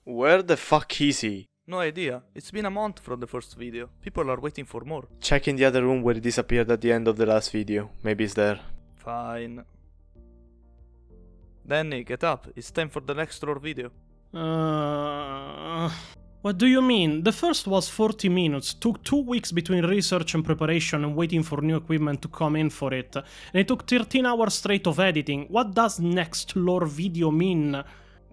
Where the fuck is he? No idea. It's been a month from the first video. People are waiting for more. Check in the other room where he disappeared at the end of the last video. Maybe he's there. Fine. Danny, get up. It's time for the next lore video. What do you mean? The first was 40 minutes, took 2 weeks between research and preparation and waiting for new equipment to come in for it. And it took 13 hours straight of editing. What does next lore video mean?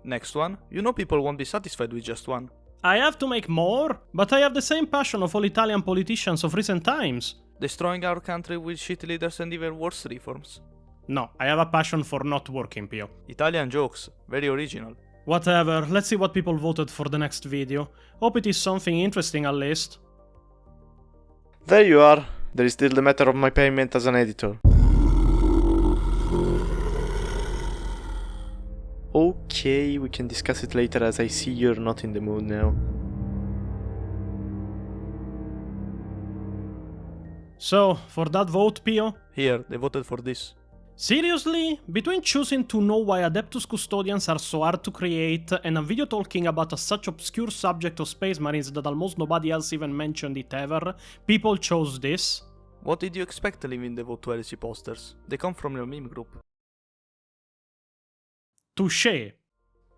Next one? You know people won't be satisfied with just one. I have to make more? But I have the same passion of all Italian politicians of recent times. Destroying our country with shitty leaders and even worse reforms. No, I have a passion for not working, Pio. Italian jokes. Very original. Whatever, let's see what people voted for the next video. Hope it is something interesting at least. There you are. There is still the matter of my payment as an editor. Okay, we can discuss it later as I see you're not in the mood now. So, for that vote, Pio? Here, they voted for this. Seriously? Between choosing to know why Adeptus Custodians are so hard to create and a video talking about such obscure subject of Space Marines that almost nobody else even mentioned it ever, people chose this? What did you expect leaving the vote to heresy posters? They come from your meme group. Touché.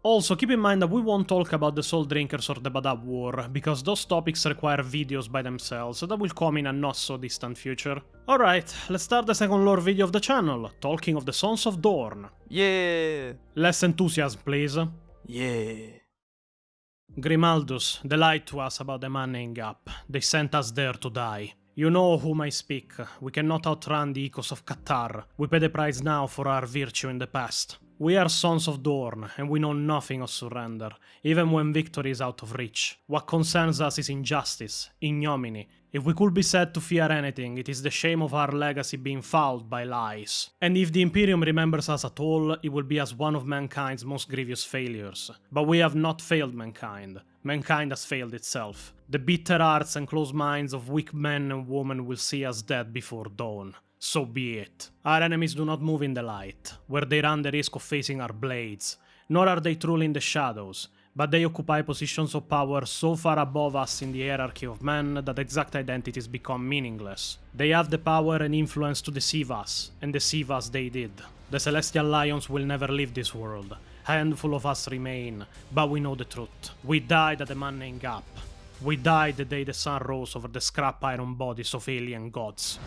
Also, keep in mind that we won't talk about the Soul Drinkers or the Badab War, because those topics require videos by themselves that will come in a not so distant future. Alright, let's start the second lore video of the channel, talking of the Sons of Dorn. Yeah! Less enthusiasm, please. Yeah! Grimaldus, they lied to us about the manning gap. They sent us there to die. You know of whom I speak. We cannot outrun the echoes of Qatar. We pay the price now for our virtue in the past. We are Sons of Dorn, and we know nothing of surrender, even when victory is out of reach. What concerns us is injustice, ignominy. If we could be said to fear anything, it is the shame of our legacy being fouled by lies. And if the Imperium remembers us at all, it will be as one of mankind's most grievous failures. But we have not failed mankind. Mankind has failed itself. The bitter hearts and closed minds of weak men and women will see us dead before dawn. So be it. Our enemies do not move in the light, where they run the risk of facing our blades, nor are they truly in the shadows, but they occupy positions of power so far above us in the hierarchy of men that exact identities become meaningless. They have the power and influence to deceive us, and deceive us they did. The Celestial Lions will never leave this world. A handful of us remain, but we know the truth. We died at the Manning Gap. We died the day the sun rose over the scrap iron bodies of alien gods.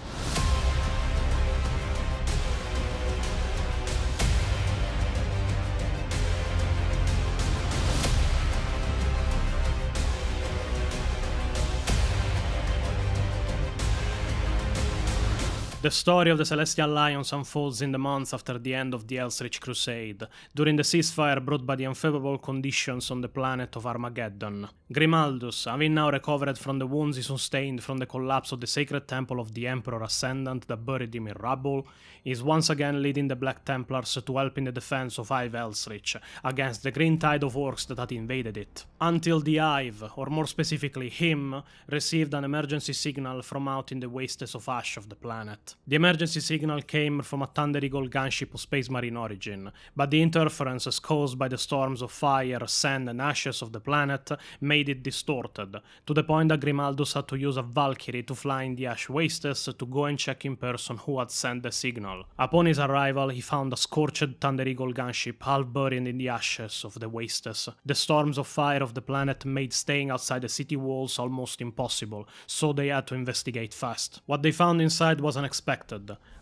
The story of the Celestial Lions unfolds in the months after the end of the Elsrich Crusade, during the ceasefire brought by the unfavorable conditions on the planet of Armageddon. Grimaldus, having now recovered from the wounds he sustained from the collapse of the sacred temple of the Emperor Ascendant that buried him in rubble, is once again leading the Black Templars to help in the defense of Hive Elsrich against the green tide of orcs that had invaded it. Until the Hive, or more specifically him, received an emergency signal from out in the wastes of ash of the planet. The emergency signal came from a Thunder Eagle gunship of Space Marine origin, but the interferences caused by the storms of fire, sand and ashes of the planet made it distorted, to the point that Grimaldus had to use a Valkyrie to fly in the ash wastes to go and check in person who had sent the signal. Upon his arrival, he found a scorched Thunder Eagle gunship half buried in the ashes of the wastes. The storms of fire of the planet made staying outside the city walls almost impossible, so they had to investigate fast. What they found inside was unexpected.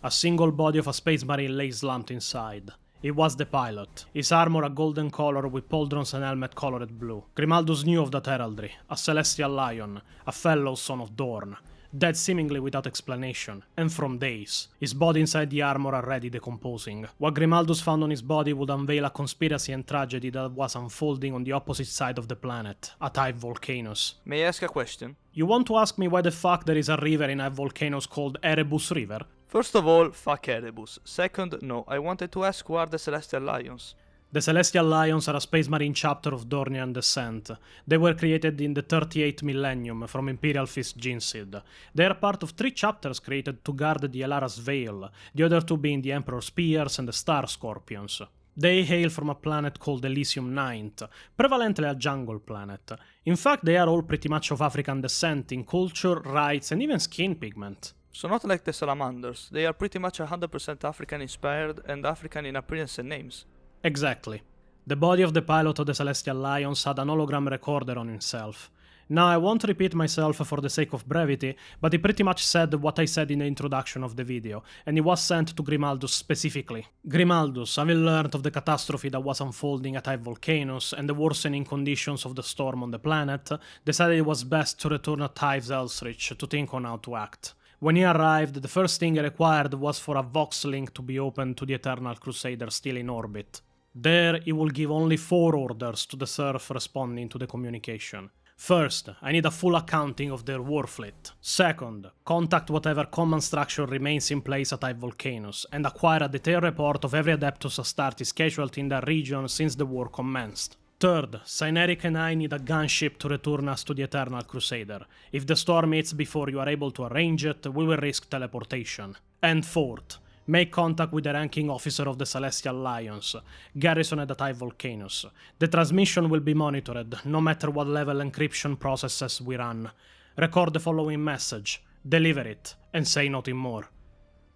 A single body of a Space Marine lay slumped inside. It was the pilot, his armor a golden color with pauldrons and helmet colored blue. Grimaldus knew of that heraldry, a Celestial Lion, a fellow son of Dorn, dead seemingly without explanation, and from days. His body inside the armor already decomposing. What Grimaldus found on his body would unveil a conspiracy and tragedy that was unfolding on the opposite side of the planet, at Hive Volcanoes. May I ask a question? You want to ask me why the fuck there is a river in Hive Volcanoes called Erebus River? First of all, fuck Erebus. Second, no, I wanted to ask who are the Celestial Lions. The Celestial Lions are a Space Marine chapter of Dornian descent. They were created in the 38th millennium from Imperial Fist Jinsid. They are part of 3 chapters created to guard the Elara's Veil, the other 2 being the Emperor's Spears and the Star Scorpions. They hail from a planet called Elysium IX, prevalently a jungle planet. In fact, they are all pretty much of African descent in culture, rites, and even skin pigment. So not like the salamanders, they are pretty much 100% African inspired and African in appearance and names. Exactly. The body of the pilot of the Celestial Lions had an hologram recorder on himself. Now, I won't repeat myself for the sake of brevity, but he pretty much said what I said in the introduction of the video, and he was sent to Grimaldus specifically. Grimaldus, having learned of the catastrophe that was unfolding at Hive Volcanoes and the worsening conditions of the storm on the planet, decided it was best to return at Hive's Elsrich to think on how to act. When he arrived, the first thing he required was for a Vox link to be opened to the Eternal Crusader still in orbit. There, he will give only 4 orders to the Surf responding to the communication. First, I need a full accounting of their war fleet. Second, contact whatever command structure remains in place at Hive Volcanoes, and acquire a detailed report of every Adeptus Astartes casualty in that region since the war commenced. Third, Cyneric and I need a gunship to return us to the Eternal Crusader. If the storm hits before you are able to arrange it, we will risk teleportation. And fourth, make contact with the ranking officer of the Celestial Lions, garrisoned at Hive Volcanoes. The transmission will be monitored, no matter what level encryption processes we run. Record the following message, deliver it, and say nothing more.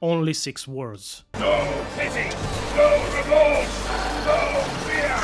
Only 6 words. No pity, no remorse, no fear!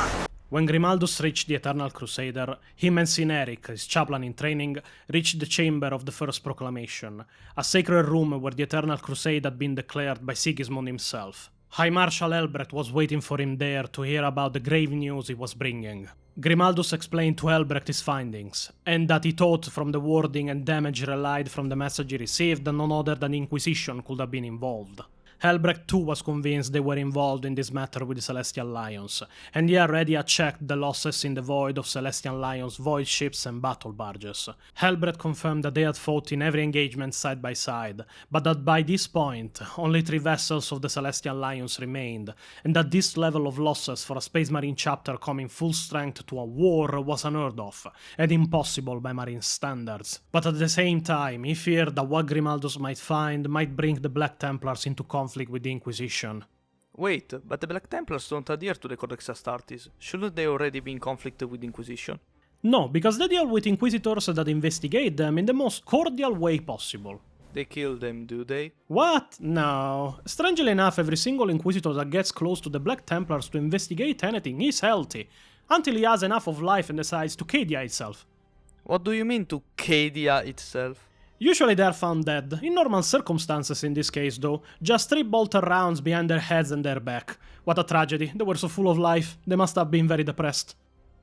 When Grimaldus reached the Eternal Crusader, him and Cyneric, his chaplain in training, reached the chamber of the First Proclamation, a sacred room where the Eternal Crusade had been declared by Sigismund himself. High Marshal Elbrecht was waiting for him there to hear about the grave news he was bringing. Grimaldus explained to Elbrecht his findings, and that he thought from the wording and damage relied from the message he received that none other than the Inquisition could have been involved. Helbrecht too was convinced they were involved in this matter with the Celestial Lions, and he already had checked the losses in the void of Celestial Lions' void ships and battle barges. Helbrecht confirmed that they had fought in every engagement side by side, but that by this point, only 3 vessels of the Celestial Lions remained, and that this level of losses for a Space Marine chapter coming full strength to a war was unheard of, and impossible by Marine standards. But at the same time, he feared that what Grimaldus might find might bring the Black Templars into conflict with the Inquisition. Wait, but the Black Templars don't adhere to the Codex Astartes. Shouldn't they already be in conflict with the Inquisition? No, because they deal with Inquisitors that investigate them in the most cordial way possible. They kill them, do they? What? No. Strangely enough, every single Inquisitor that gets close to the Black Templars to investigate anything is healthy, until he has enough of life and decides to Cadia itself. What do you mean to Cadia itself? Usually they are found dead, in normal circumstances in this case though, just 3 bolter rounds behind their heads and their back. What a tragedy, they were so full of life, they must have been very depressed.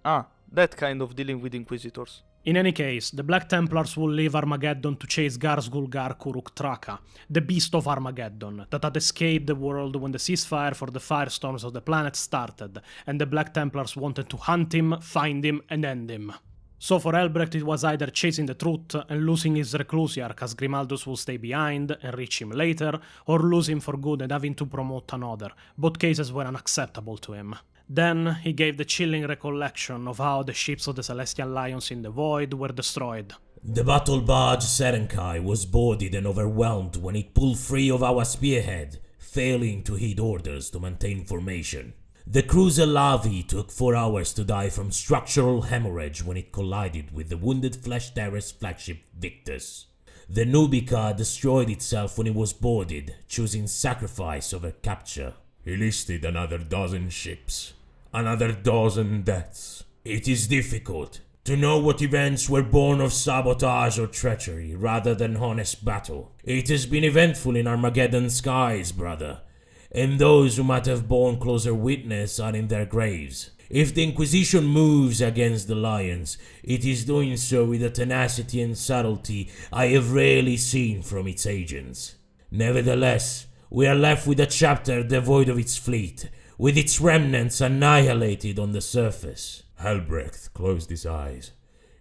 Ah, that kind of dealing with Inquisitors. In any case, the Black Templars will leave Armageddon to chase Garzgul Garkuruk Traka, the beast of Armageddon, that had escaped the world when the ceasefire for the firestorms of the planet started, and the Black Templars wanted to hunt him, find him, and end him. So for Elbrecht it was either chasing the truth and losing his Reclusiarch as Grimaldus will stay behind and reach him later, or lose him for good and having to promote another. Both cases were unacceptable to him. Then he gave the chilling recollection of how the ships of the Celestial Lions in the Void were destroyed. The battle barge Serenkai was boarded and overwhelmed when it pulled free of our spearhead, failing to heed orders to maintain formation. The cruiser Lavi took 4 hours to die from structural hemorrhage when it collided with the wounded Flesh Terrace flagship Victus. The Nubica destroyed itself when it was boarded, choosing sacrifice over capture. He listed another 12 ships, another 12 deaths. It is difficult to know what events were born of sabotage or treachery rather than honest battle. It has been eventful in Armageddon skies, brother. And those who might have borne closer witness are in their graves. If the Inquisition moves against the Lions, it is doing so with a tenacity and subtlety I have rarely seen from its agents. Nevertheless, we are left with a chapter devoid of its fleet, with its remnants annihilated on the surface. Helbrecht closed his eyes,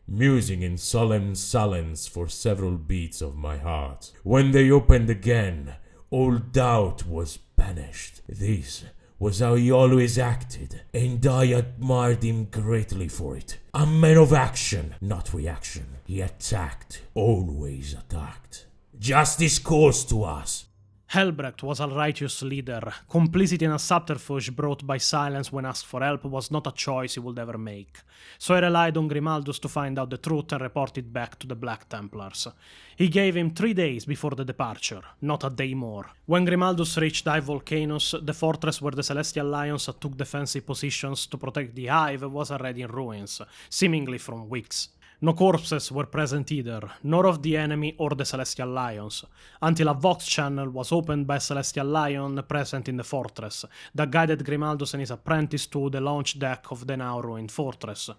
musing in solemn silence for several beats of my heart. When they opened again, all doubt was banished. This was how he always acted, and I admired him greatly for it. A man of action, not reaction. He attacked, always attacked. Justice calls to us. Helbrecht was a righteous leader. Complicity in a subterfuge brought by silence when asked for help was not a choice he would ever make. So he relied on Grimaldus to find out the truth and report it back to the Black Templars. He gave him 3 days before the departure, not a day more. When Grimaldus reached Hive Volcanoes, the fortress where the Celestial Lions took defensive positions to protect the Hive was already in ruins, seemingly from weeks. No corpses were present either, nor of the enemy or the Celestial Lions, until a Vox channel was opened by a Celestial Lion present in the fortress, that guided Grimaldus and his apprentice to the launch deck of the now ruined fortress.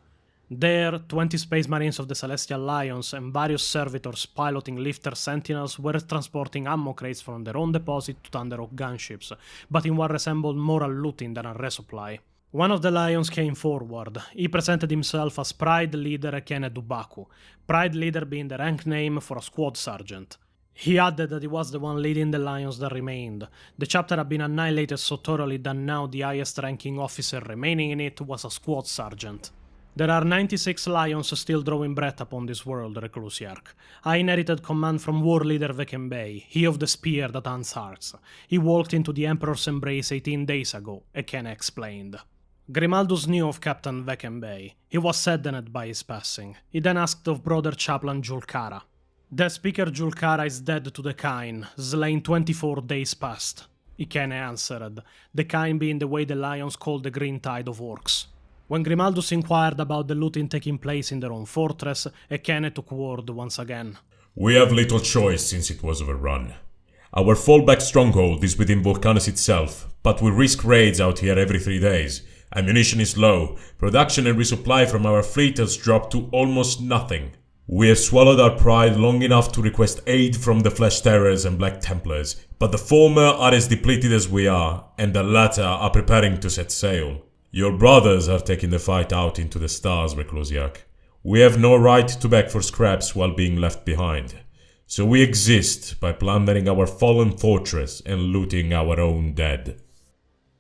There, 20 Space Marines of the Celestial Lions and various servitors piloting lifter sentinels were transporting ammo crates from their own deposit to Thunderhawk gunships, but in what resembled more a looting than a resupply. One of the Lions came forward. He presented himself as Pride Leader Ekene Dubaku, Pride Leader being the rank name for a squad sergeant. He added that he was the one leading the Lions that remained. The chapter had been annihilated so thoroughly that now the highest ranking officer remaining in it was a squad sergeant. There are 96 Lions still drawing breath upon this world, Reclusiarch. I inherited command from War Leader Vekembei, he of the spear that hunts hearts. He walked into the Emperor's embrace 18 days ago, Ekene explained. Grimaldus knew of Captain Vekembei. He was saddened by his passing. He then asked of brother chaplain Julkara. The speaker Julkara is dead to the Kine, slain 24 days past, Ekene answered, the Kine being the way the Lions called the green tide of orcs. When Grimaldus inquired about the looting taking place in their own fortress, Ekene took word once again. We have little choice since it was overrun. Our fallback stronghold is within Volcanus itself, but we risk raids out here every 3 days. Ammunition is low, production and resupply from our fleet has dropped to almost nothing. We have swallowed our pride long enough to request aid from the Flesh Terrors and Black Templars, but the former are as depleted as we are, and the latter are preparing to set sail. Your brothers are taking the fight out into the stars, Reclusiarch. We have no right to beg for scraps while being left behind. So we exist by plundering our fallen fortress and looting our own dead.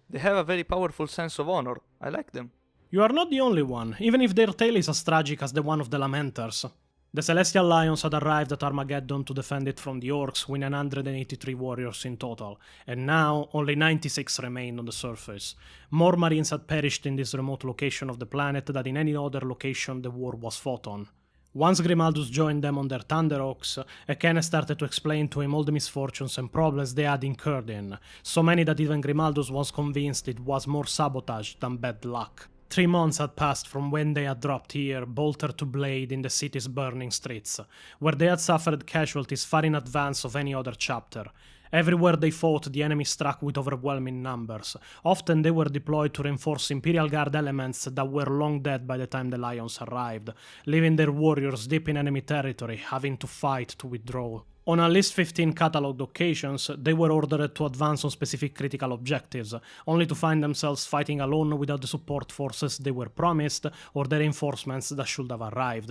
They have a very powerful sense of honor. I like them. You are not the only one, even if their tale is as tragic as the one of the Lamenters. The Celestial Lions had arrived at Armageddon to defend it from the Orcs with 183 warriors in total, and now only 96 remained on the surface. More Marines had perished in this remote location of the planet than in any other location the war was fought on. Once Grimaldus joined them on their Thunderhawks, Ekene started to explain to him all the misfortunes and problems they had incurred in, so many that even Grimaldus was convinced it was more sabotage than bad luck. 3 months had passed from when they had dropped here, bolter to blade in the city's burning streets, where they had suffered casualties far in advance of any other chapter. Everywhere they fought, the enemy struck with overwhelming numbers. Often they were deployed to reinforce Imperial Guard elements that were long dead by the time the Lions arrived, leaving their warriors deep in enemy territory, having to fight to withdraw. On at least 15 catalogued occasions, they were ordered to advance on specific critical objectives, only to find themselves fighting alone without the support forces they were promised or the reinforcements that should have arrived.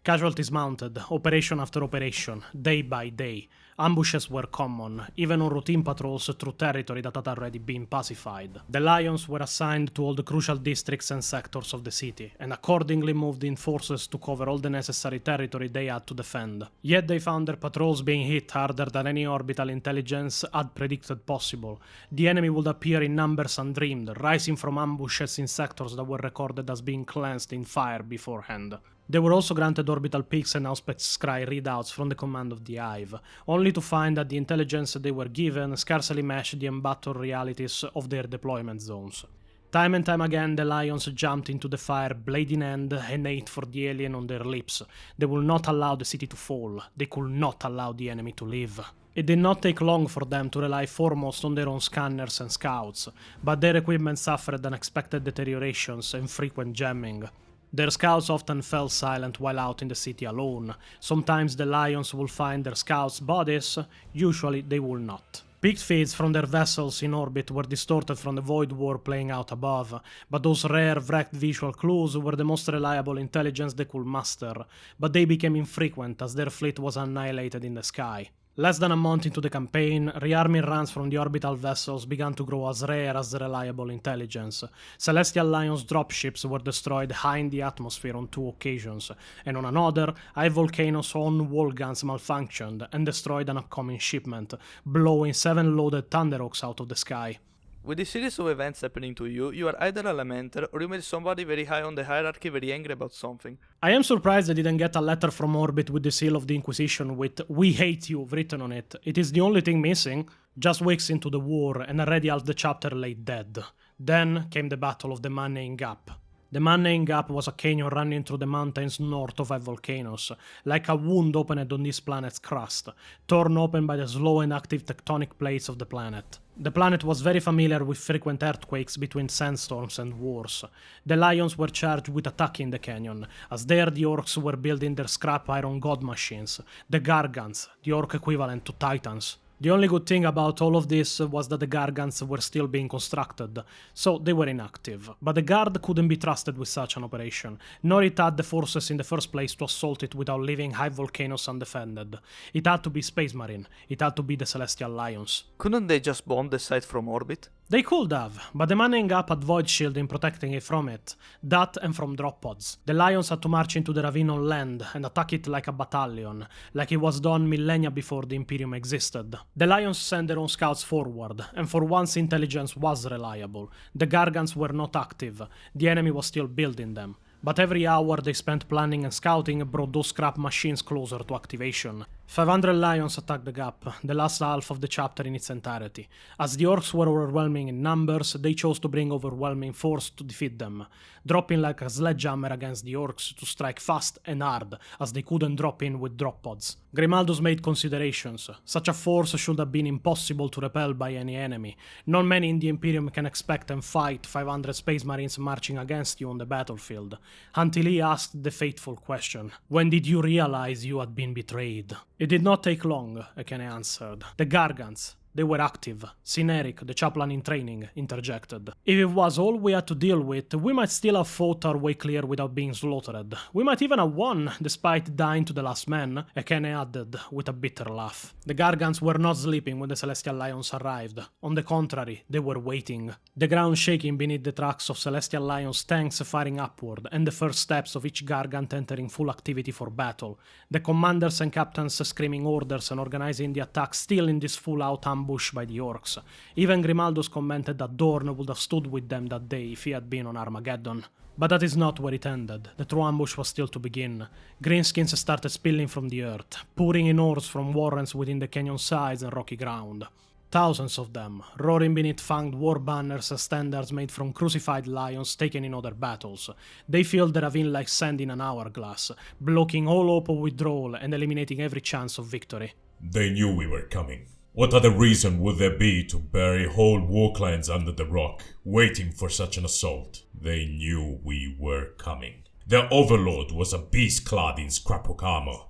Casualties mounted, operation after operation, day by day. Ambushes were common, even on routine patrols through territory that had already been pacified. The Lions were assigned to all the crucial districts and sectors of the city, and accordingly moved in forces to cover all the necessary territory they had to defend. Yet they found their patrols being hit harder than any orbital intelligence had predicted possible. The enemy would appear in numbers undreamed, rising from ambushes in sectors that were recorded as being cleansed in fire beforehand. They were also granted orbital peaks and Auspex Scry readouts from the command of the Hive, only to find that the intelligence they were given scarcely matched the embattled realities of their deployment zones. Time and time again the Lions jumped into the fire, blade in hand, and ate for the alien on their lips. They would not allow the city to fall. They could not allow the enemy to live. It did not take long for them to rely foremost on their own scanners and scouts, but their equipment suffered unexpected deteriorations and frequent jamming. Their scouts often fell silent while out in the city alone. Sometimes the Lions will find their scouts' bodies, usually they will not. Peaked feeds from their vessels in orbit were distorted from the void war playing out above, but those rare wrecked visual clues were the most reliable intelligence they could muster, but they became infrequent as their fleet was annihilated in the sky. Less than a month into the campaign, rearming runs from the orbital vessels began to grow as rare as the reliable intelligence. Celestial Alliance dropships were destroyed high in the atmosphere on 2 occasions, and on another, High Volcano's own wall guns malfunctioned and destroyed an upcoming shipment, blowing 7 loaded Thunderhawks out of the sky. With this series of events happening to you, you are either a lamenter or you made somebody very high on the hierarchy very angry about something. I am surprised I didn't get a letter from orbit with the seal of the Inquisition with "We hate you" written on it. It is the only thing missing. Just weeks into the war, and already half the chapter lay dead. Then came the Battle of the Man-Named Gap. The Man-Named Gap was a canyon running through the mountains north of 5 volcanoes, like a wound opened on this planet's crust, torn open by the slow and active tectonic plates of the planet. The planet was very familiar with frequent earthquakes between sandstorms and wars. The Lions were charged with attacking the canyon, as there the Orcs were building their scrap iron god machines, the Gargants, the Orc equivalent to Titans. The only good thing about all of this was that the Gargants were still being constructed, so they were inactive. But the Guard couldn't be trusted with such an operation, nor it had the forces in the first place to assault it without leaving High Volcanoes undefended. It had to be Space Marine, it had to be the Celestial Lions. Couldn't they just bomb the site from orbit? They could have, but the Man-Named Gap had void shielding protecting it from it. That and from drop pods. The Lions had to march into the ravine on land and attack it like a battalion, like it was done millennia before the Imperium existed. The Lions sent their own scouts forward, and for once intelligence was reliable. The Gargants were not active, the enemy was still building them. But every hour they spent planning and scouting brought those scrap machines closer to activation. 500 Lions attacked the gap, the last half of the chapter in its entirety. As the Orcs were overwhelming in numbers, they chose to bring overwhelming force to defeat them, dropping like a sledgehammer against the Orcs to strike fast and hard, as they couldn't drop in with drop pods. Grimaldos made considerations. Such a force should have been impossible to repel by any enemy. Not many in the Imperium can expect and fight 500 Space Marines marching against you on the battlefield, until he asked the fateful question, "When did you realize you had been betrayed?" It did not take long, Ekene answered. The Gargants. They were active. Syneric, the chaplain in training, interjected. If it was all we had to deal with, we might still have fought our way clear without being slaughtered. We might even have won, despite dying to the last man, Ekene added, with a bitter laugh. The Gargants were not sleeping when the Celestial Lions arrived. On the contrary, they were waiting. The ground shaking beneath the tracks of Celestial Lions tanks firing upward, and the first steps of each Gargant entering full activity for battle. The commanders and captains screaming orders and organizing the attack still in this full-out ambush by the Orcs. Even Grimaldos commented that Dorn would have stood with them that day if he had been on Armageddon. But that is not where it ended. The true ambush was still to begin. Greenskins started spilling from the earth, pouring in hordes from warrens within the canyon sides and rocky ground. Thousands of them, roaring beneath fanged war banners and standards made from crucified lions taken in other battles. They filled the ravine like sand in an hourglass, blocking all hope of withdrawal and eliminating every chance of victory. They knew we were coming. What other reason would there be to bury whole war clans under the rock, waiting for such an assault? They knew we were coming. Their overlord was a beast clad in scrapbook armor,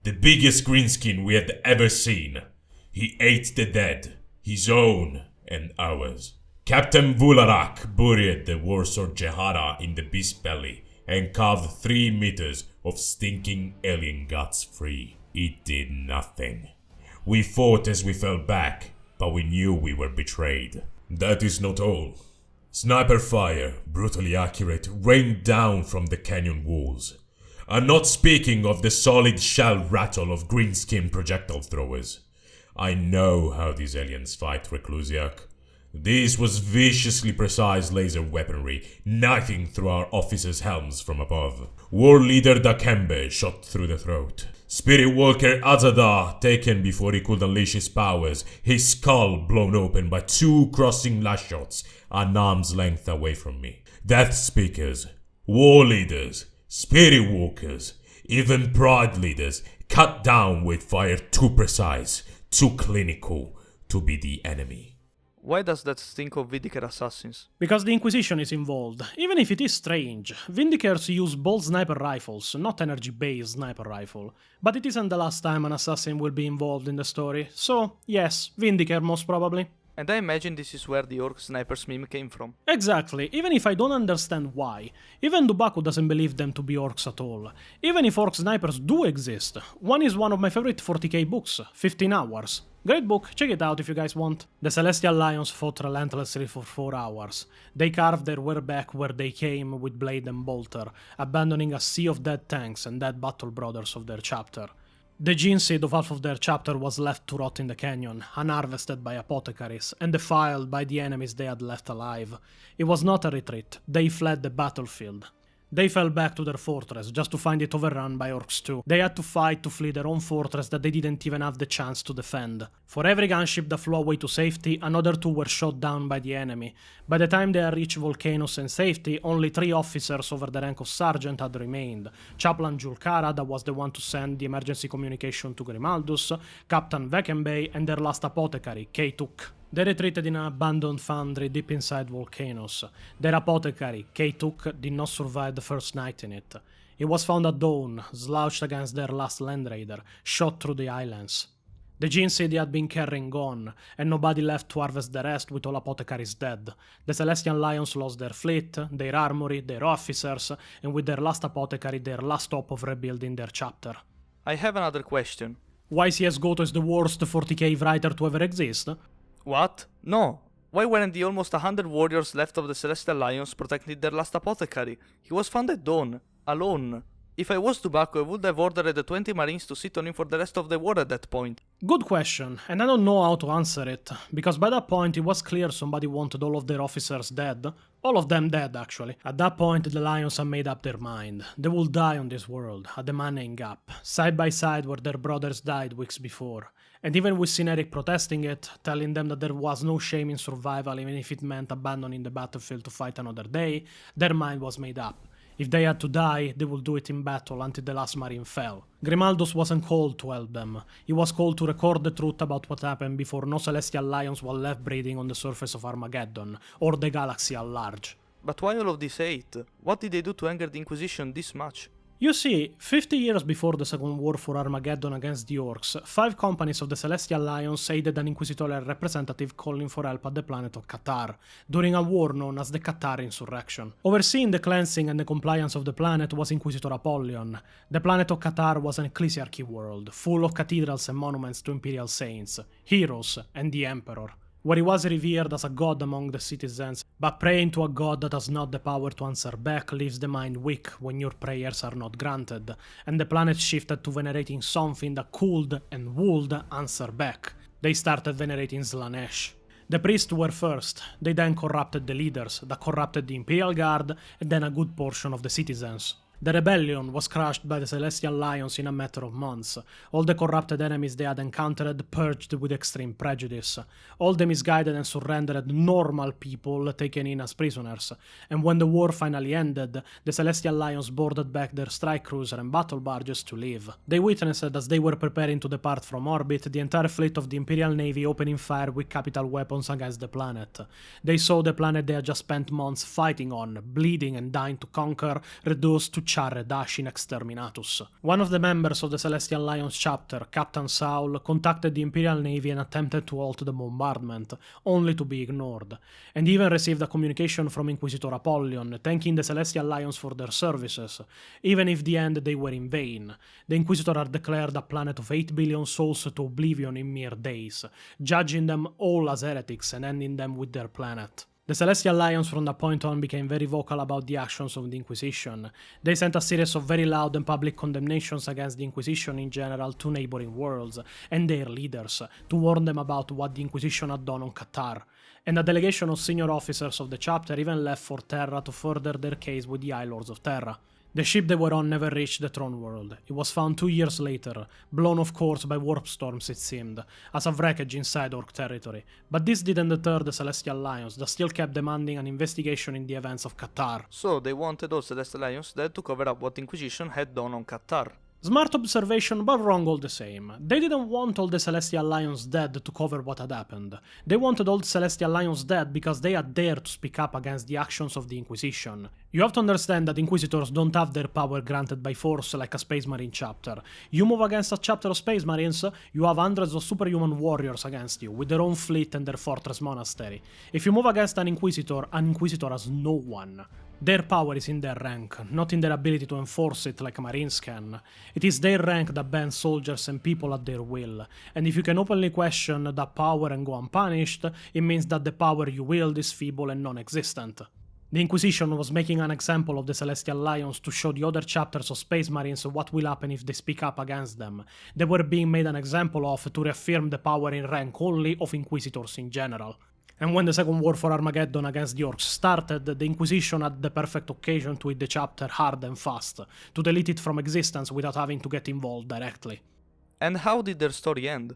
the biggest greenskin we had ever seen. He ate the dead, his own and ours. Captain Vularak buried the warsword Jehara in the beast belly and carved 3 meters of stinking alien guts free. It did nothing. We fought as we fell back, but we knew we were betrayed. That is not all. Sniper fire, brutally accurate, rained down from the canyon walls. I'm not speaking of the solid shell rattle of greenskin projectile throwers. I know how these aliens fight, Reclusiac. This was viciously precise laser weaponry, knifing through our officers' helms from above. War leader Dakembe shot through the throat. Spirit Walker Azadar taken before he could unleash his powers, his skull blown open by 2 crossing lash shots an arm's length away from me. Death Speakers, War Leaders, Spirit Walkers, even Pride Leaders cut down with fire too precise, too clinical to be the enemy. Why does that stink of Vindicator assassins? Because the Inquisition is involved. Even if it is strange, Vindicators use bolt sniper rifles, not energy-based sniper rifle. But it isn't the last time an assassin will be involved in the story, so yes, Vindicator most probably. And I imagine this is where the orc sniper's meme came from. Exactly, even if I don't understand why. Even Dubaku doesn't believe them to be orcs at all. Even if orc snipers do exist. One is one of my favorite 40k books, 15 Hours. Great book, check it out if you guys want. The Celestial Lions fought relentlessly for 4 hours. They carved their way back where they came with blade and bolter, abandoning a sea of dead tanks and dead battle brothers of their chapter. The gene seed of half of their chapter was left to rot in the canyon, unharvested by apothecaries, and defiled by the enemies they had left alive. It was not a retreat, they fled the battlefield. They fell back to their fortress, just to find it overrun by orcs too. They had to fight to flee their own fortress that they didn't even have the chance to defend. For every gunship that flew away to safety, another 2 were shot down by the enemy. By the time they had reached Volcanoes and safety, only 3 officers over the rank of sergeant had remained. Chaplain Julkara, that was the one to send the emergency communication to Grimaldus, Captain Veckenbay, and their last apothecary, K-Tuk. They retreated in an abandoned foundry deep inside Volcanoes. Their apothecary, K-Tuk, did not survive the first night in it. He was found at dawn, slouched against their last land raider, shot through the islands. The gene seed he had been carrying gone, and nobody left to harvest the rest with all apothecaries dead. The Celestial Lions lost their fleet, their armory, their officers, and with their last apothecary their last hope of rebuilding their chapter. I have another question. Why CS Goto is the worst 40k writer to ever exist? What? No. Why weren't the almost 100 warriors left of the Celestial Lions protecting their last apothecary? He was found at dawn, alone. If I was Dubaku, I would have ordered the 20 marines to sit on him for the rest of the war at that point. Good question, and I don't know how to answer it, because by that point it was clear somebody wanted all of their officers dead. All of them dead, actually. At that point, the Lions had made up their mind. They would die on this world, at the Manning Gap, side by side where their brothers died weeks before. And even with Syneric protesting it, telling them that there was no shame in survival even if it meant abandoning the battlefield to fight another day, their mind was made up. If they had to die, they would do it in battle until the last marine fell. Grimaldus wasn't called to help them. He was called to record the truth about what happened before no Celestial Lions were left breathing on the surface of Armageddon, or the galaxy at large. But why all of this hate? What did they do to anger the Inquisition this much? You see, 50 years before the Second War for Armageddon against the Orcs, 5 companies of the Celestial Lions aided an inquisitorial representative calling for help at the planet of Qatar, during a war known as the Qatar Insurrection. Overseeing the cleansing and the compliance of the planet was Inquisitor Apollyon. The planet of Qatar was an ecclesiarchy world, full of cathedrals and monuments to Imperial saints, heroes, and the Emperor, where he was revered as a god among the citizens, but praying to a god that has not the power to answer back leaves the mind weak when your prayers are not granted, and the planet shifted to venerating something that could and would answer back. They started venerating Slanesh. The priests were first, they then corrupted the leaders, that corrupted the Imperial Guard, and then a good portion of the citizens. The rebellion was crushed by the Celestial Lions in a matter of months. All the corrupted enemies they had encountered purged with extreme prejudice. All the misguided and surrendered normal people taken in as prisoners. And when the war finally ended, the Celestial Lions boarded back their strike cruiser and battle barges to leave. They witnessed as they were preparing to depart from orbit the entire fleet of the Imperial Navy opening fire with capital weapons against the planet. They saw the planet they had just spent months fighting on, bleeding and dying to conquer, reduced to charred ash in exterminatus. One of the members of the Celestial Lions chapter, Captain Saul, contacted the Imperial Navy and attempted to halt the bombardment, only to be ignored, and even received a communication from Inquisitor Apollyon, thanking the Celestial Lions for their services, even if the end they were in vain. The Inquisitor had declared a planet of 8 billion souls to oblivion in mere days, judging them all as heretics and ending them with their planet. The Celestial Lions from that point on became very vocal about the actions of the Inquisition. They sent a series of very loud and public condemnations against the Inquisition in general to neighboring worlds and their leaders, to warn them about what the Inquisition had done on Qatar. And a delegation of senior officers of the chapter even left for Terra to further their case with the High Lords of Terra. The ship they were on never reached the Throne World. It was found 2 years later, blown off course by warp storms it seemed, as a wreckage inside Orc territory. But this didn't deter the Celestial Lions, that still kept demanding an investigation in the events of Qatar. So they wanted all Celestial Lions dead to cover up what the Inquisition had done on Qatar. Smart observation, but wrong all the same. They didn't want all the Celestial Lions dead to cover what had happened. They wanted all the Celestial Lions dead because they had dared to speak up against the actions of the Inquisition. You have to understand that Inquisitors don't have their power granted by force like a Space Marine chapter. You move against a chapter of Space Marines, you have hundreds of superhuman warriors against you, with their own fleet and their fortress monastery. If you move against an Inquisitor has no one. Their power is in their rank, not in their ability to enforce it like Marines can. It is their rank that bans soldiers and people at their will, and if you can openly question that power and go unpunished, it means that the power you wield is feeble and non-existent. The Inquisition was making an example of the Celestial Lions to show the other chapters of Space Marines what will happen if they speak up against them. They were being made an example of to reaffirm the power in rank only of Inquisitors in general. And when the Second War for Armageddon against the Orcs started, the Inquisition had the perfect occasion to hit the chapter hard and fast, to delete it from existence without having to get involved directly. And how did their story end?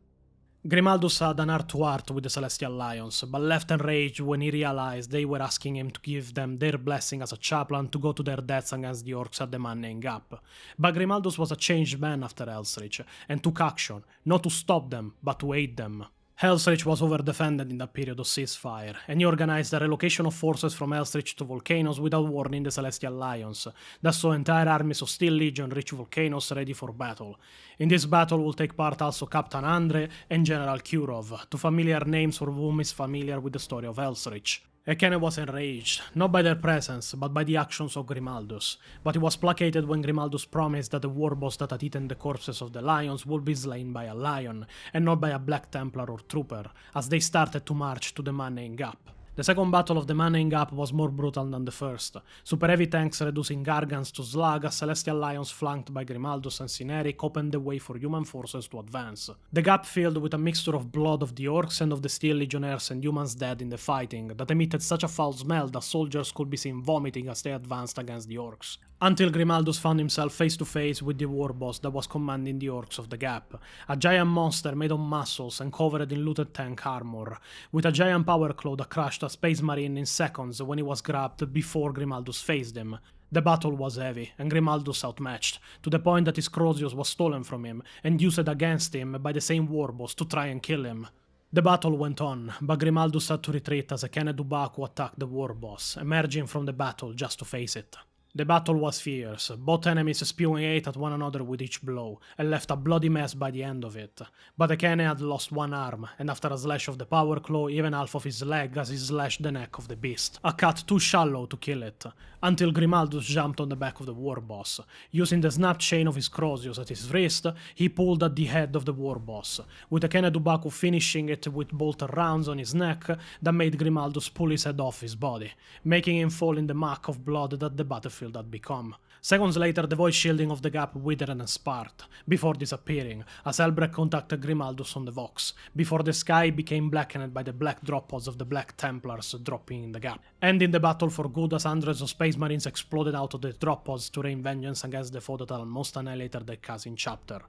Grimaldus had an heart-to-heart with the Celestial Lions, but left enraged when he realized they were asking him to give them their blessing as a chaplain to go to their deaths against the Orcs at the Man-Name Gap. But Grimaldus was a changed man after Hell's-Reach, and took action, not to stop them, but to aid them. Hell's-Reach was over-defended in that period of ceasefire, and he organized the relocation of forces from Hell's-Reach to Volcanoes without warning the Celestial Lions. That saw entire armies of Steel Legion reach Volcanoes ready for battle. In this battle will take part also Captain Andre and General Kurov, two familiar names for whom is familiar with the story of Hell's-Reach. Ekene was enraged, not by their presence, but by the actions of Grimaldus, but he was placated when Grimaldus promised that the warboss that had eaten the corpses of the lions would be slain by a lion, and not by a Black Templar or Trooper, as they started to march to the Man-Name Gap. The second battle of the Man-Name Gap was more brutal than the first, super heavy tanks reducing Gargants to slag as Celestial Lions flanked by Grimaldus and Cineric opened the way for human forces to advance. The gap filled with a mixture of blood of the Orcs and of the Steel Legionnaires and humans dead in the fighting that emitted such a foul smell that soldiers could be seen vomiting as they advanced against the Orcs. Until Grimaldus found himself face to face with the warboss that was commanding the Orcs of the Gap, a giant monster made of muscles and covered in looted tank armor, with a giant power claw that crushed a Space Marine in seconds when he was grabbed before Grimaldus faced him. The battle was heavy, and Grimaldus outmatched, to the point that his Crozius was stolen from him and used against him by the same warboss to try and kill him. The battle went on, but Grimaldus had to retreat as Ekene Dubaku attacked the warboss, emerging from the battle just to face it. The battle was fierce, both enemies spewing hate at one another with each blow, and left a bloody mess by the end of it. But Ekene had lost one arm, and after a slash of the power claw, even half of his leg as he slashed the neck of the beast, a cut too shallow to kill it, until Grimaldus jumped on the back of the warboss. Using the snap chain of his Crozius at his wrist, he pulled at the head of the warboss, with Ekene Dubaku finishing it with bolter rounds on his neck that made Grimaldus pull his head off his body, making him fall in the muck of blood that the battlefield had become. Seconds later, the void shielding of the gap withered and sparked, before disappearing, as Helbrecht contacted Grimaldus on the Vox, before the sky became blackened by the black drop pods of the Black Templars dropping in the gap. Ending the battle for good as hundreds of Space Marines exploded out of the drop pods to rain vengeance against the foe that almost annihilated the Kazin chapter.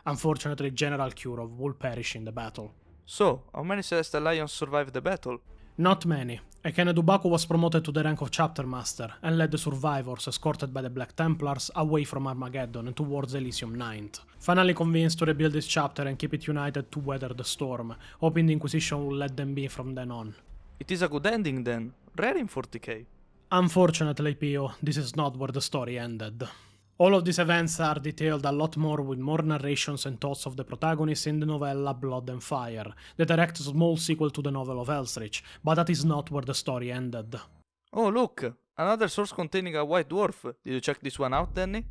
Unfortunately, General Kurov would perish in the battle. So, how many Celestial Lions survived the battle? Not many. Ekene Dubaku was promoted to the rank of Chapter Master and led the survivors, escorted by the Black Templars, away from Armageddon and towards Elysium 9th. Finally convinced to rebuild this chapter and keep it united to weather the storm, hoping the Inquisition would let them be from then on. It is a good ending then. Rare in 40k. Unfortunately, Pio, this is not where the story ended. All of these events are detailed a lot more with more narrations and thoughts of the protagonists in the novella Blood and Fire, the direct small sequel to the novel of Hell's-Reach, but that is not where the story ended. Oh look, another source containing a white dwarf. Did you check this one out, Danny?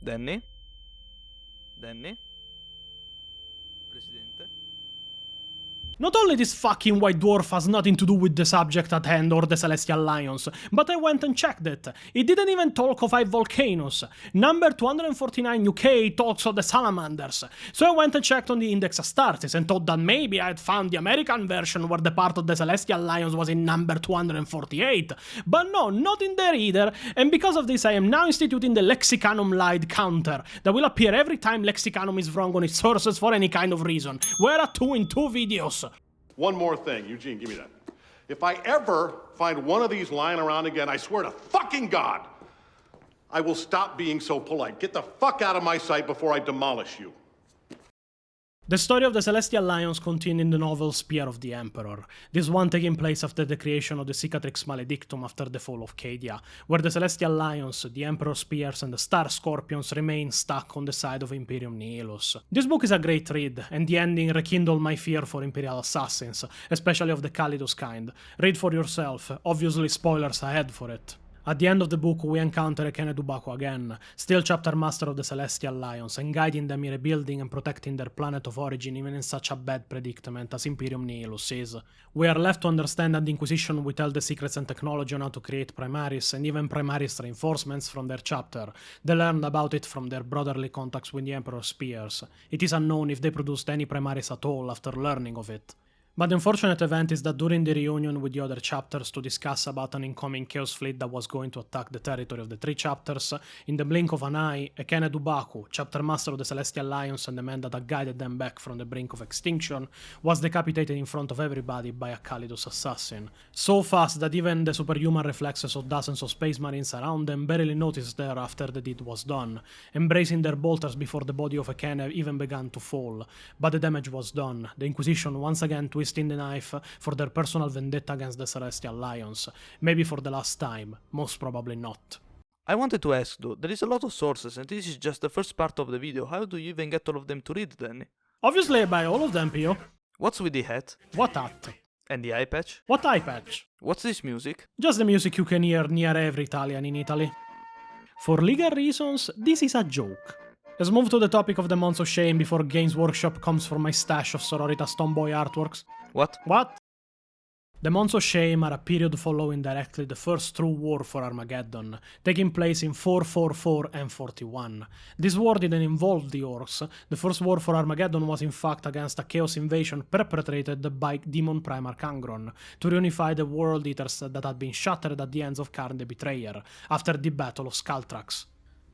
Danny? Danny? Presidente? Not only this fucking white dwarf has nothing to do with the subject at hand or the Celestial Lions, but I went and checked it. It didn't even talk of 5 volcanoes. Number 249 UK talks of the salamanders. So I went and checked on the Index Astartes and thought that maybe I had found the American version where the part of the Celestial Lions was in number 248. But no, not in there either, and because of this I am now instituting the Lexicanum Lied counter that will appear every time Lexicanum is wrong on its sources for any kind of reason. We're at 2 in 2 videos. One more thing, Eugene, give me that. If I ever find one of these lying around again, I swear to fucking God, I will stop being so polite. Get the fuck out of my sight before I demolish you. The story of the Celestial Lions contained in the novel Spear of the Emperor, this one taking place after the creation of the Cicatrix Maledictum after the fall of Cadia, where the Celestial Lions, the Emperor's Spears and the Star Scorpions remain stuck on the side of Imperium Nihilus. This book is a great read, and the ending rekindled my fear for Imperial assassins, especially of the Calidus kind. Read for yourself, obviously spoilers ahead for it. At the end of the book, we encounter Ekene Dubaku again, still chapter master of the Celestial Lions, and guiding them in rebuilding and protecting their planet of origin even in such a bad predicament as Imperium Nihilus is. We are left to understand that the Inquisition withheld the secrets and technology on how to create Primaris, and even Primaris reinforcements from their chapter. They learned about it from their brotherly contacts with the Emperor's Spears. It is unknown if they produced any Primaris at all after learning of it. But the unfortunate event is that during the reunion with the other chapters to discuss about an incoming Chaos Fleet that was going to attack the territory of the three chapters, in the blink of an eye, Ekene Dubaku, chapter master of the Celestial Lions and the man that had guided them back from the brink of extinction, was decapitated in front of everybody by a Calidus assassin. So fast that even the superhuman reflexes of dozens of space marines around them barely noticed there after the deed was done, embracing their bolters before the body of Ekene even began to fall. But the damage was done. The Inquisition once again twisting the knife for their personal vendetta against the Celestial Lions. Maybe for the last time, most probably not. I wanted to ask though, there is a lot of sources and this is just the first part of the video, how do you even get all of them to read then? Obviously I buy all of them, Pio. What's with the hat? What hat? And the eye patch? What eye patch? What's this music? Just the music you can hear near every Italian in Italy. For legal reasons, this is a joke. Let's move to the topic of the Months of Shame before Games Workshop comes for my stash of Sororitas Tomboy artworks. What? What? The Months of Shame are a period following directly the first true war for Armageddon, taking place in 444 and 41. This war didn't involve the orcs. The first war for Armageddon was in fact against a chaos invasion perpetrated by Demon Primarch Angron to reunify the World Eaters that had been shattered at the hands of Karn the Betrayer after the Battle of Skaltrax.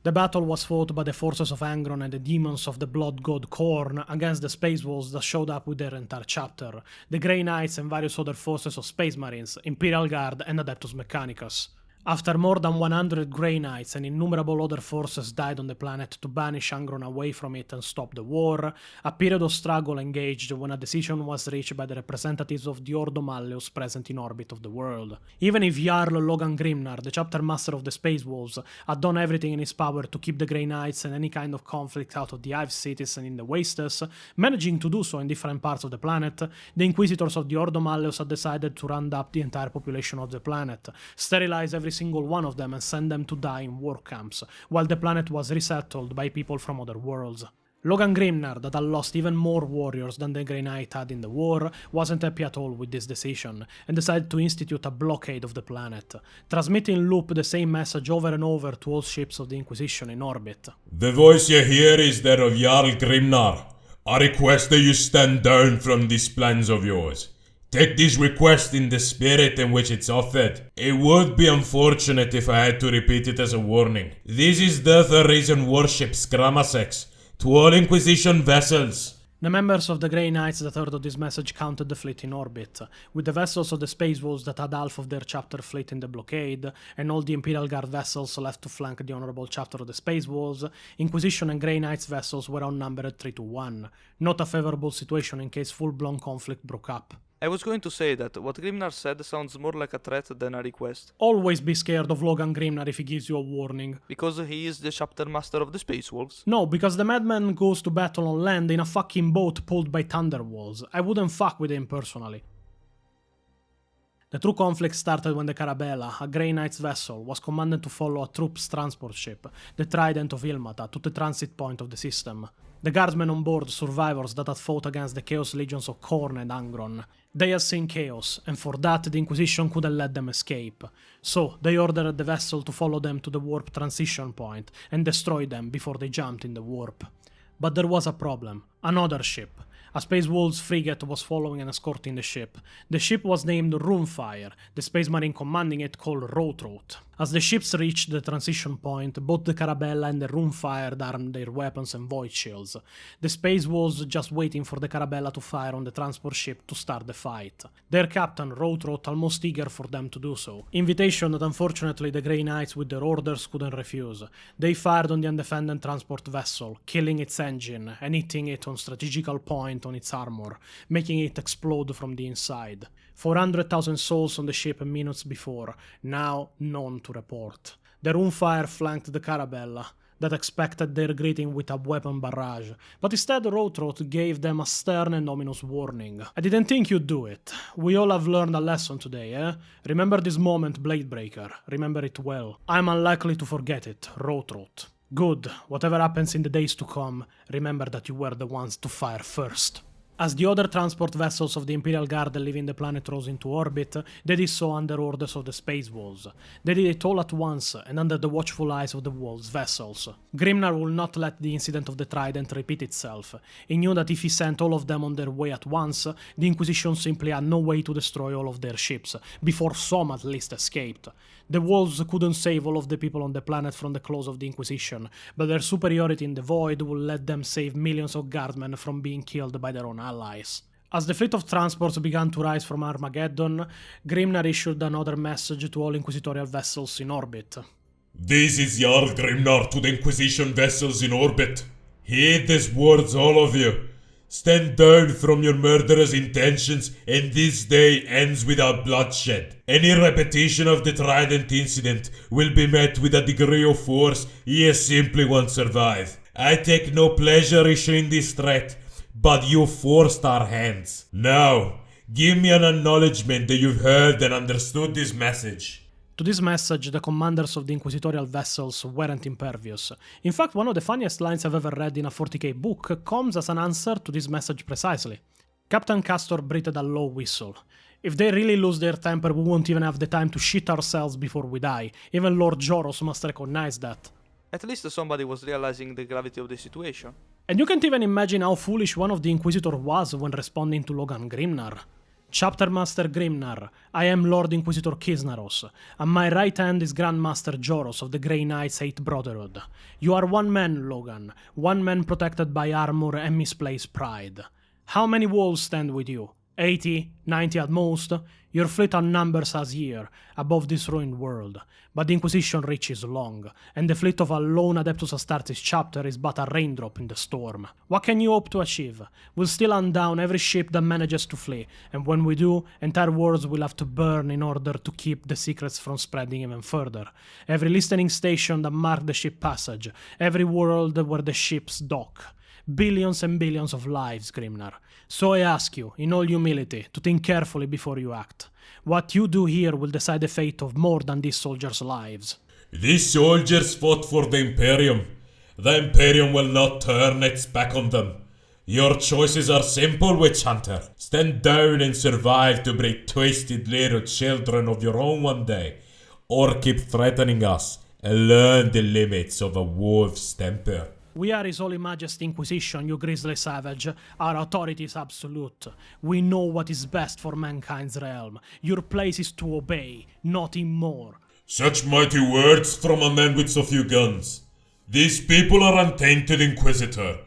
The battle was fought by the forces of Angron and the demons of the blood god Khorne against the Space Wolves that showed up with their entire chapter, the Grey Knights and various other forces of Space Marines, Imperial Guard and Adeptus Mechanicus. After more than 100 Grey Knights and innumerable other forces died on the planet to banish Angron away from it and stop the war, a period of struggle engaged when a decision was reached by the representatives of the Ordo Malleus present in orbit of the world. Even if Jarl Logan Grimnar, the chapter master of the Space Wolves, had done everything in his power to keep the Grey Knights and any kind of conflict out of the Hive cities and in the Wastes, managing to do so in different parts of the planet, the Inquisitors of the Ordo Malleus had decided to round up the entire population of the planet, sterilize every single one of them and send them to die in war camps, while the planet was resettled by people from other worlds. Logan Grimnar, that had lost even more warriors than the Grey Knight had in the war, wasn't happy at all with this decision, and decided to institute a blockade of the planet, transmitting in loop the same message over and over to all ships of the Inquisition in orbit. The voice you hear is that of Jarl Grimnar. I request that you stand down from these plans of yours. Take this request in the spirit in which it's offered. It would be unfortunate if I had to repeat it as a warning. This is the Arisen worship Scramasex to all Inquisition vessels. The members of the Grey Knights that heard of this message counted the fleet in orbit, with the vessels of the Space Wolves that had half of their chapter fleet in the blockade, and all the Imperial Guard vessels left to flank the honorable chapter of the Space Wolves. Inquisition and Grey Knights vessels were outnumbered 3-1, not a favorable situation in case full-blown conflict broke up. I was going to say that what Grimnar said sounds more like a threat than a request. Always be scared of Logan Grimnar if he gives you a warning. Because he is the chapter master of the Space Wolves? No, because the madman goes to battle on land in a fucking boat pulled by thunderwalls. I wouldn't fuck with him personally. The true conflict started when the Carabella, a Grey Knight's vessel, was commanded to follow a troops transport ship, the Trident of Ilmata, to the transit point of the system. The guardsmen on board survivors that had fought against the Chaos Legions of Khorne and Angron. They had seen chaos, and for that the Inquisition couldn't let them escape. So they ordered the vessel to follow them to the warp transition point and destroy them before they jumped in the warp. But there was a problem. Another ship. A Space Wolves frigate was following and escorting the ship. The ship was named Runefire, the Space Marine commanding it called Rothroth. As the ships reached the transition point, both the Carabella and the Runefire armed their weapons and void shields. The space was just waiting for the Carabella to fire on the transport ship to start the fight. Their captain, Rothroth, almost eager for them to do so. Invitation that unfortunately the Grey Knights with their orders couldn't refuse. They fired on the undefended transport vessel, killing its engine and hitting it on strategical point on its armor, making it explode from the inside. 400,000 souls on the ship minutes before, now none to report. The Runefire flanked the Carabella, that expected their greeting with a weapon barrage, but instead Rothroth gave them a stern and ominous warning. I didn't think you'd do it. We all have learned a lesson today, eh? Remember this moment, Bladebreaker. Remember it well. I'm unlikely to forget it, Rothroth. Good. Whatever happens in the days to come, remember that you were the ones to fire first. As the other transport vessels of the Imperial Guard leaving the planet rose into orbit, they did so under orders of the Space Wolves. They did it all at once, and under the watchful eyes of the Wolves' vessels. Grimnar would not let the incident of the Trident repeat itself. He knew that if he sent all of them on their way at once, the Inquisition simply had no way to destroy all of their ships, before some at least escaped. The Wolves couldn't save all of the people on the planet from the claws of the Inquisition, but their superiority in the Void would let them save millions of guardmen from being killed by their own allies. As the fleet of transports began to rise from Armageddon, Grimnar issued another message to all Inquisitorial vessels in orbit. This is Jarl Grimnar to the Inquisition vessels in orbit. Heed these words, all of you. Stand down from your murderous intentions, and this day ends without bloodshed. Any repetition of the Trident incident will be met with a degree of force ye simply won't survive. I take no pleasure issuing this threat, but you forced our hands. Now, give me an acknowledgement that you've heard and understood this message. To this message, the commanders of the Inquisitorial vessels weren't impervious. In fact, one of the funniest lines I've ever read in a 40k book comes as an answer to this message precisely. Captain Castor breathed a low whistle. If they really lose their temper, we won't even have the time to shit ourselves before we die. Even Lord Joros must recognize that. At least somebody was realizing the gravity of the situation. And you can't even imagine how foolish one of the Inquisitor was when responding to Logan Grimnar. Chapter Master Grimnar, I am Lord Inquisitor Kisnaros. At my right hand is Grandmaster Joros of the Grey Knights 8th Brotherhood. You are one man, Logan. One man protected by armor and misplaced pride. How many wolves stand with you? 80, 90 at most? Your fleet outnumbers us here, above this ruined world. But the Inquisition reaches long, and the fleet of a lone Adeptus Astartes chapter is but a raindrop in the storm. What can you hope to achieve? We'll still hunt down every ship that manages to flee, and when we do, entire worlds will have to burn in order to keep the secrets from spreading even further. Every listening station that marked the ship passage, every world where the ships dock. Billions and billions of lives, Grimnar. So I ask you, in all humility, to think carefully before you act. What you do here will decide the fate of more than these soldiers' lives. These soldiers fought for the Imperium. The Imperium will not turn its back on them. Your choices are simple, Witch Hunter. Stand down and survive to break twisted little children of your own one day, or keep threatening us and learn the limits of a wolf's temper. We are His Holy Majesty Inquisition, you grisly savage. Our authority is absolute. We know what is best for mankind's realm. Your place is to obey, nothing more. Such mighty words from a man with so few guns. These people are untainted, Inquisitor.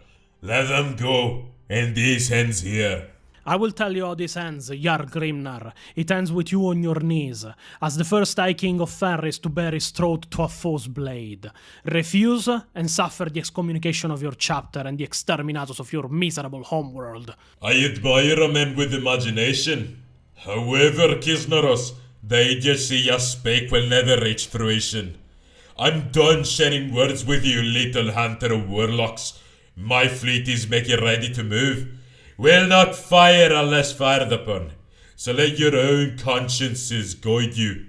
Let them go, and this ends here. I will tell you how this ends, Jarl Grimnar. It ends with you on your knees, as the first High King of Fenris to bear his throat to a foe's blade. Refuse, and suffer the excommunication of your chapter and the exterminatus of your miserable homeworld. I admire a man with imagination. However, Kisnaros, the idiocy you spake will never reach fruition. I'm done sharing words with you, little hunter of warlocks. My fleet is making ready to move. Will not fire unless fired upon, so let your own consciences guide you.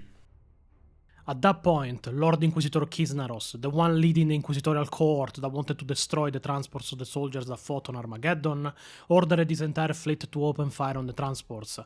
At that point, Lord Inquisitor Kisnaros, the one leading the Inquisitorial cohort that wanted to destroy the transports of the soldiers that fought on Armageddon, ordered his entire fleet to open fire on the transports.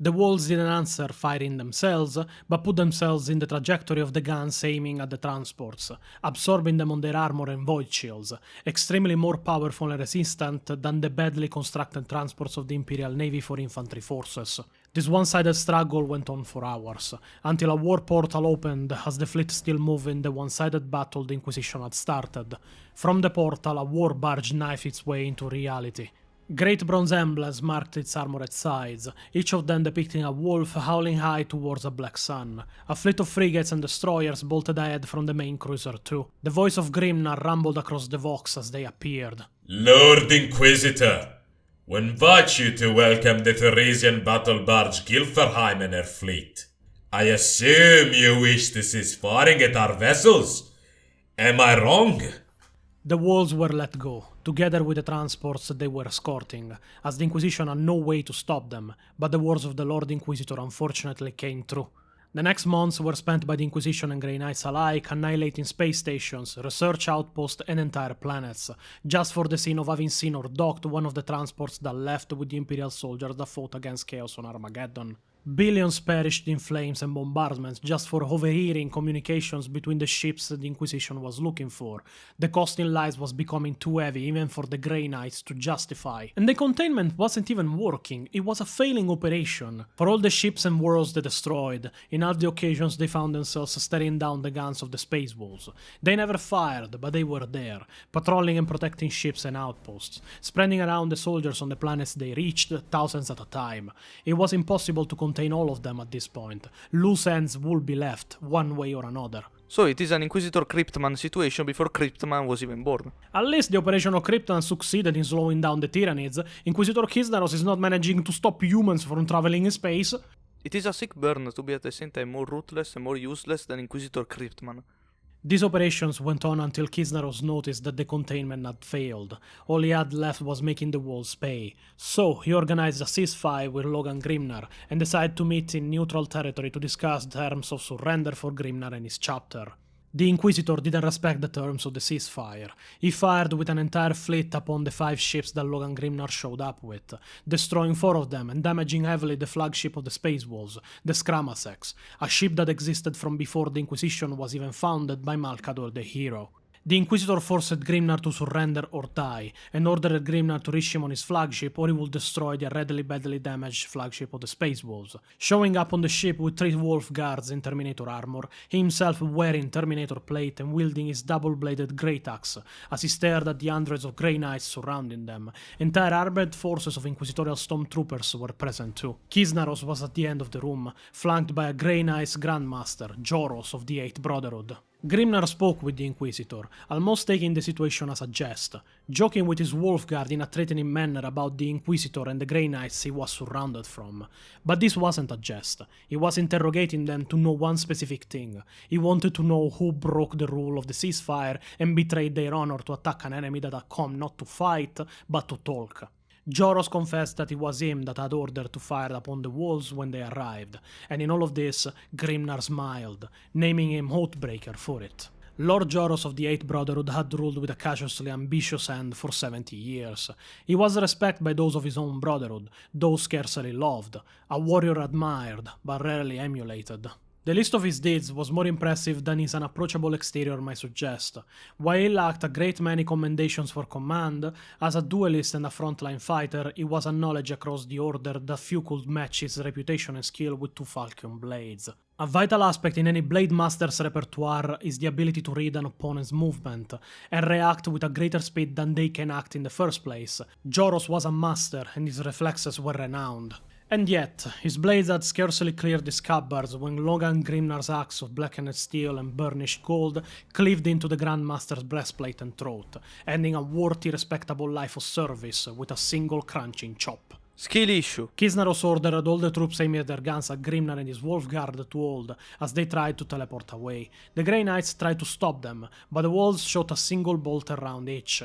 The wolves didn't answer firing themselves, but put themselves in the trajectory of the guns aiming at the transports, absorbing them on their armor and void shields, extremely more powerful and resistant than the badly constructed transports of the Imperial Navy for infantry forces. This one-sided struggle went on for hours, until a war portal opened as the fleet still moved in the one-sided battle the Inquisition had started. From the portal, a war barge knifed its way into reality. Great bronze emblems marked its armored sides, each of them depicting a wolf howling high towards a black sun. A fleet of frigates and destroyers bolted ahead from the main cruiser too. The voice of Grimnar rumbled across the Vox as they appeared. Lord Inquisitor, we invite you to welcome the Theresian battle barge Gilferheim and her fleet. I assume you wish to cease firing at our vessels? Am I wrong? The walls were let go, together with the transports they were escorting, as the Inquisition had no way to stop them, but the words of the Lord Inquisitor unfortunately came true. The next months were spent by the Inquisition and Grey Knights alike annihilating space stations, research outposts and entire planets, just for the sin of having seen or docked one of the transports that left with the Imperial soldiers that fought against Chaos on Armageddon. Billions perished in flames and bombardments just for overhearing communications between the ships the Inquisition was looking for. The cost in lives was becoming too heavy even for the Grey Knights to justify. And the containment wasn't even working, it was a failing operation. For all the ships and worlds they destroyed, in half the occasions they found themselves staring down the guns of the space walls. They never fired, but they were there, patrolling and protecting ships and outposts, spreading around the soldiers on the planets they reached, thousands at a time. It was impossible to contain all of them at this point. Loose ends would be left, one way or another. So it is an Inquisitor Cryptman situation before Cryptman was even born. At least the operation of Cryptman succeeded in slowing down the Tyranids. Inquisitor Kisnaros is not managing to stop humans from traveling in space. It is a sick burn to be at the same time more ruthless and more useless than Inquisitor Cryptman. These operations went on until Kisnaros noticed that the containment had failed. All he had left was making the walls pay. So he organized a ceasefire with Logan Grimnar and decided to meet in neutral territory to discuss terms of surrender for Grimnar and his chapter. The Inquisitor didn't respect the terms of the ceasefire. He fired with an entire fleet upon the 5 ships that Logan Grimnar showed up with, destroying 4 of them and damaging heavily the flagship of the Space Wolves, the Scramasex, a ship that existed from before the Inquisition was even founded by Malkador the Hero. The Inquisitor forced Grimnar to surrender or die, and ordered Grimnar to reach him on his flagship or he would destroy the already badly damaged flagship of the Space Wolves. Showing up on the ship with 3 wolf guards in Terminator armor, he himself wearing Terminator plate and wielding his double-bladed great axe, as he stared at the hundreds of Grey Knights surrounding them. Entire armored forces of Inquisitorial Stormtroopers were present too. Kisnaros was at the end of the room, flanked by a Grey Knights Grandmaster, Joros of the Eighth Brotherhood. Grimnar spoke with the Inquisitor, almost taking the situation as a jest, joking with his Wolfguard in a threatening manner about the Inquisitor and the Grey Knights he was surrounded from. But this wasn't a jest. He was interrogating them to know one specific thing. He wanted to know who broke the rule of the ceasefire and betrayed their honor to attack an enemy that had come not to fight, but to talk. Joros confessed that it was him that had ordered to fire upon the walls when they arrived, and in all of this, Grimnar smiled, naming him Oathbreaker for it. Lord Joros of the Eighth Brotherhood had ruled with a cautiously ambitious hand for 70 years. He was respected by those of his own brotherhood, though scarcely loved, a warrior admired, but rarely emulated. The list of his deeds was more impressive than his unapproachable exterior might suggest. While he lacked a great many commendations for command, as a duelist and a frontline fighter, he was acknowledged across the Order that few could match his reputation and skill with 2 falcon blades. A vital aspect in any Blade Master's repertoire is the ability to read an opponent's movement, and react with a greater speed than they can act in the first place. Joros was a master, and his reflexes were renowned. And yet, his blades had scarcely cleared the scabbards when Logan Grimnar's axe of blackened steel and burnished gold cleaved into the Grandmaster's breastplate and throat, ending a worthy, respectable life of service with a single crunching chop. Skill issue. Kisnaros ordered all the troops aiming their guns at Grimnar and his Wolfguard to hold, as they tried to teleport away. The Grey Knights tried to stop them, but the wolves shot a single bolt around each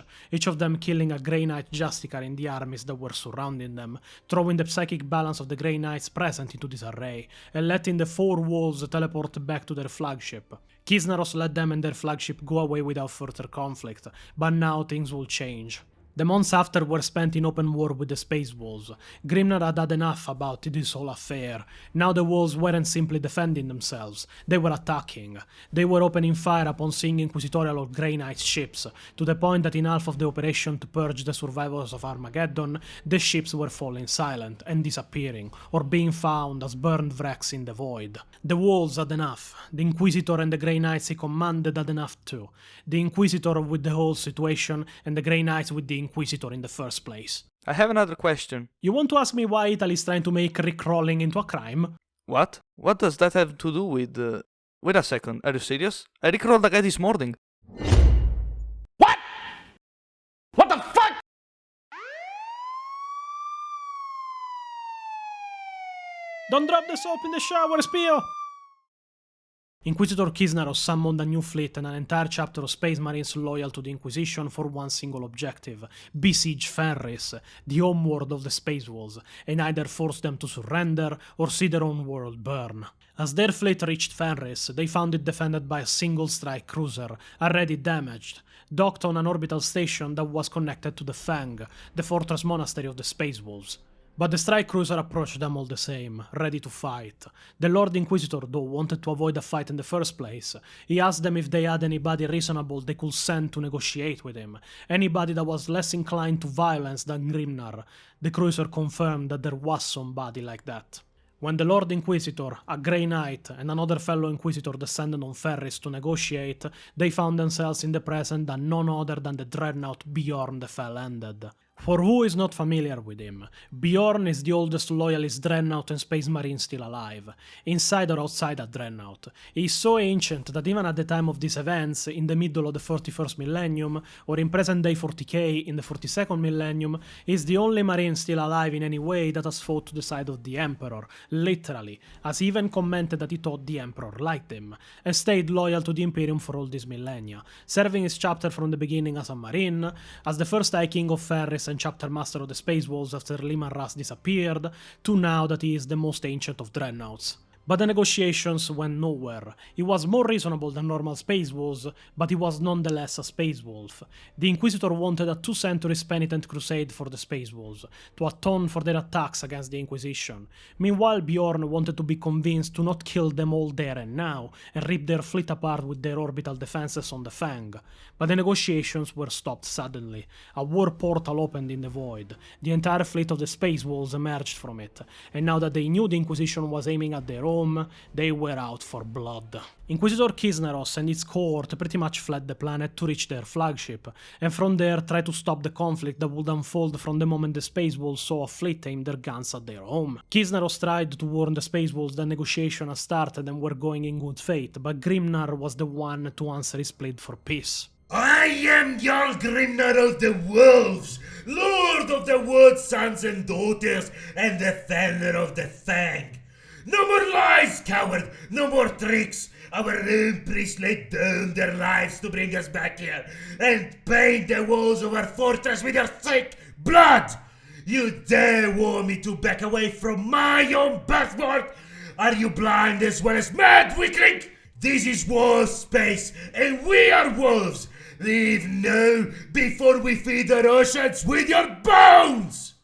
of them killing a Grey Knight Justicar in the armies that were surrounding them, throwing the psychic balance of the Grey Knights present into disarray, and letting the 4 wolves teleport back to their flagship. Kisnaros let them and their flagship go away without further conflict, but now things will change. The months after were spent in open war with the Space Wolves. Grimnar had had enough about this whole affair. Now the Wolves weren't simply defending themselves, they were attacking. They were opening fire upon seeing Inquisitorial or Grey Knight ships, to the point that in half of the operation to purge the survivors of Armageddon, the ships were falling silent and disappearing, or being found as burned wrecks in the void. The Wolves had enough. The Inquisitor and the Grey Knights he commanded had enough too. The Inquisitor with the whole situation, and the Grey Knights with the Inquisitor in the first place. I have another question. You want to ask me why Italy is trying to make Rickrolling into a crime? What? What does that have to do with... Wait a second, are you serious? I rickrolled a guy this morning. What? What the fuck? Don't drop the soap in the shower, Spio! Inquisitor Kisnaros summoned a new fleet and an entire chapter of Space Marines loyal to the Inquisition for one single objective: besiege Fenris, the homeworld of the Space Wolves, and either force them to surrender or see their own world burn. As their fleet reached Fenris, they found it defended by a single strike cruiser, already damaged, docked on an orbital station that was connected to the Fang, the fortress monastery of the Space Wolves. But the strike cruiser approached them all the same, ready to fight. The Lord Inquisitor, though, wanted to avoid a fight in the first place. He asked them if they had anybody reasonable they could send to negotiate with him, anybody that was less inclined to violence than Grimnar. The cruiser confirmed that there was somebody like that. When the Lord Inquisitor, a Grey Knight, and another fellow Inquisitor descended on Fenris to negotiate, they found themselves in the presence of none other than the dreadnought Bjorn the Fell-Ended. For who is not familiar with him, Bjorn is the oldest loyalist dreadnought and space marine still alive, inside or outside a dreadnought. He is so ancient that even at the time of these events, in the middle of the 41st millennium, or in present-day 40k in the 42nd millennium, he is the only marine still alive in any way that has fought to the side of the Emperor, literally, as he even commented that he thought the Emperor liked him, and stayed loyal to the Imperium for all these millennia, serving his chapter from the beginning as a marine, as the first High King of Fenris and chapter master of the Space Wolves after Liman Ras disappeared, to now that he is the most ancient of dreadnoughts. But the negotiations went nowhere. He was more reasonable than normal Space Wolves, but he was nonetheless a Space Wolf. The Inquisitor wanted a 2 centuries penitent crusade for the Space Wolves, to atone for their attacks against the Inquisition. Meanwhile, Bjorn wanted to be convinced to not kill them all there and now, and rip their fleet apart with their orbital defenses on the Fang. But the negotiations were stopped suddenly. A war portal opened in the void. The entire fleet of the Space Wolves emerged from it, and now that they knew the Inquisition was aiming at their own, they were out for blood. Inquisitor Kisnaros and its cohort pretty much fled the planet to reach their flagship, and from there try to stop the conflict that would unfold from the moment the Space Wolves saw a fleet aim their guns at their home. Kisnaros tried to warn the Space Wolves that negotiations had started and were going in good faith, but Grimnar was the one to answer his plea for peace. I am Jarl Grimnar of the Wolves, Lord of the Wood sons and daughters, and Defender of the Fang. No more lies, coward! No more tricks! Our own priests laid down their lives to bring us back here and paint the walls of our fortress with their thick blood! You dare warn me to back away from my own birthmark? Are you blind as well as mad, weakling? This is war space, and we are wolves! Leave now, before we feed our oceans with your bones!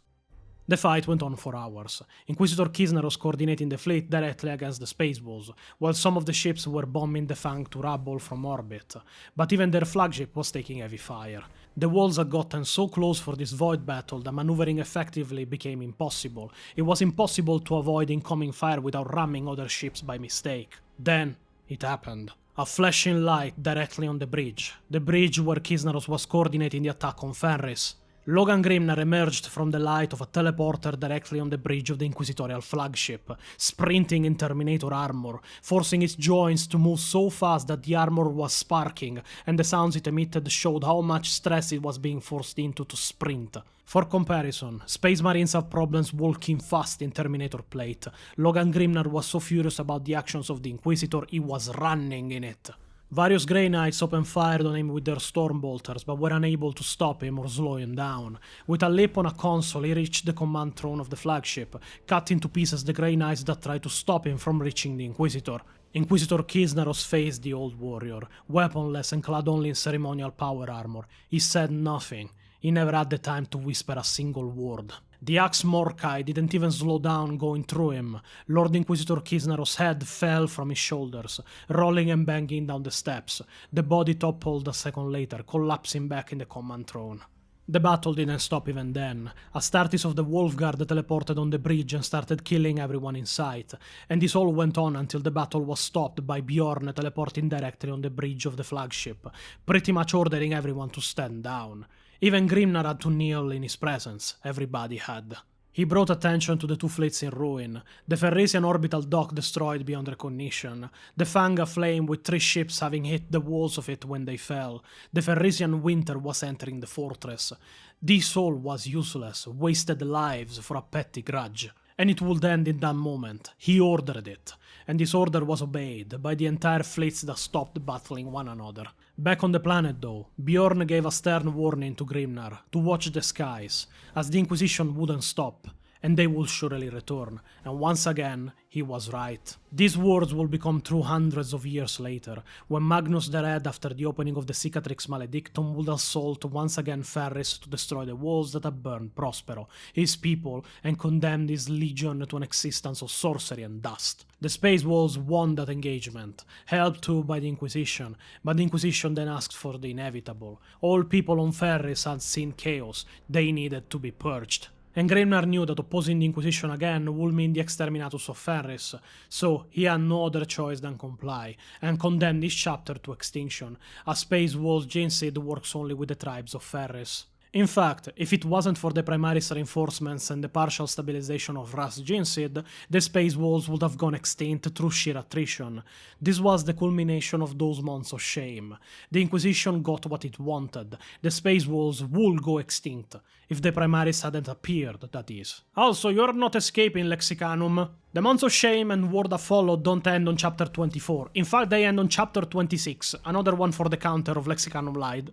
The fight went on for hours. Inquisitor Kisnaros coordinating the fleet directly against the Space Wolves, while some of the ships were bombing the Fang to rubble from orbit, but even their flagship was taking heavy fire. The Wolves had gotten so close for this void battle that maneuvering effectively became impossible. It was impossible to avoid incoming fire without ramming other ships by mistake. Then, it happened. A flashing light directly on the bridge where Kisnaros was coordinating the attack on Fenris. Logan Grimnar emerged from the light of a teleporter directly on the bridge of the Inquisitorial flagship, sprinting in Terminator armor, forcing its joints to move so fast that the armor was sparking, and the sounds it emitted showed how much stress it was being forced into to sprint. For comparison, Space Marines have problems walking fast in Terminator plate. Logan Grimnar was so furious about the actions of the Inquisitor, he was running in it. Various Grey Knights opened fire on him with their Stormbolters, but were unable to stop him or slow him down. With a leap on a console, he reached the command throne of the flagship, cutting to pieces the Grey Knights that tried to stop him from reaching the Inquisitor. Inquisitor Kisnaros faced the old warrior, weaponless and clad only in ceremonial power armor. He said nothing. He never had the time to whisper a single word. The axe Morkai didn't even slow down going through him. Lord Inquisitor Kisnaros' head fell from his shoulders, rolling and banging down the steps. The body toppled a second later, collapsing back in the command throne. The battle didn't stop even then. Astartes of the Wolfguard teleported on the bridge and started killing everyone in sight, and this all went on until the battle was stopped by Bjorn teleporting directly on the bridge of the flagship, pretty much ordering everyone to stand down. Even Grimnar had to kneel in his presence, everybody had. He brought attention to the two fleets in ruin, the Fenrisian orbital dock destroyed beyond recognition, the Fang aflame with 3 ships having hit the walls of it when they fell, the Fenrisian winter was entering the fortress. This all was useless, wasted lives for a petty grudge. And it would end in that moment. He ordered it, and this order was obeyed by the entire fleets that stopped battling one another. Back on the planet though, Bjorn gave a stern warning to Grimnar to watch the skies, as the Inquisition wouldn't stop, and they will surely return, and once again, he was right. These words will become true hundreds of years later, when Magnus the Red, after the opening of the Cicatrix Maledictum, would assault once again Fenris to destroy the walls that had burned Prospero, his people, and condemned his legion to an existence of sorcery and dust. The Space Walls won that engagement, helped too by the Inquisition, but the Inquisition then asked for the inevitable. All people on Fenris had seen chaos, they needed to be purged. And Grimnar knew that opposing the Inquisition again would mean the exterminatus of Fenris, so he had no other choice than comply, and condemn this chapter to extinction, as Space Walls Genocide works only with the tribes of Fenris. In fact, if it wasn't for the Primaris reinforcements and the partial stabilization of Ras Genocide, the Space Walls would have gone extinct through sheer attrition. This was the culmination of those months of shame. The Inquisition got what it wanted. The Space Walls would go extinct. If the Primaris hadn't appeared, that is. Also, you're not escaping, Lexicanum. The months of shame and war that followed don't end on chapter 24. In fact, they end on chapter 26, another one for the counter of Lexicanum lied.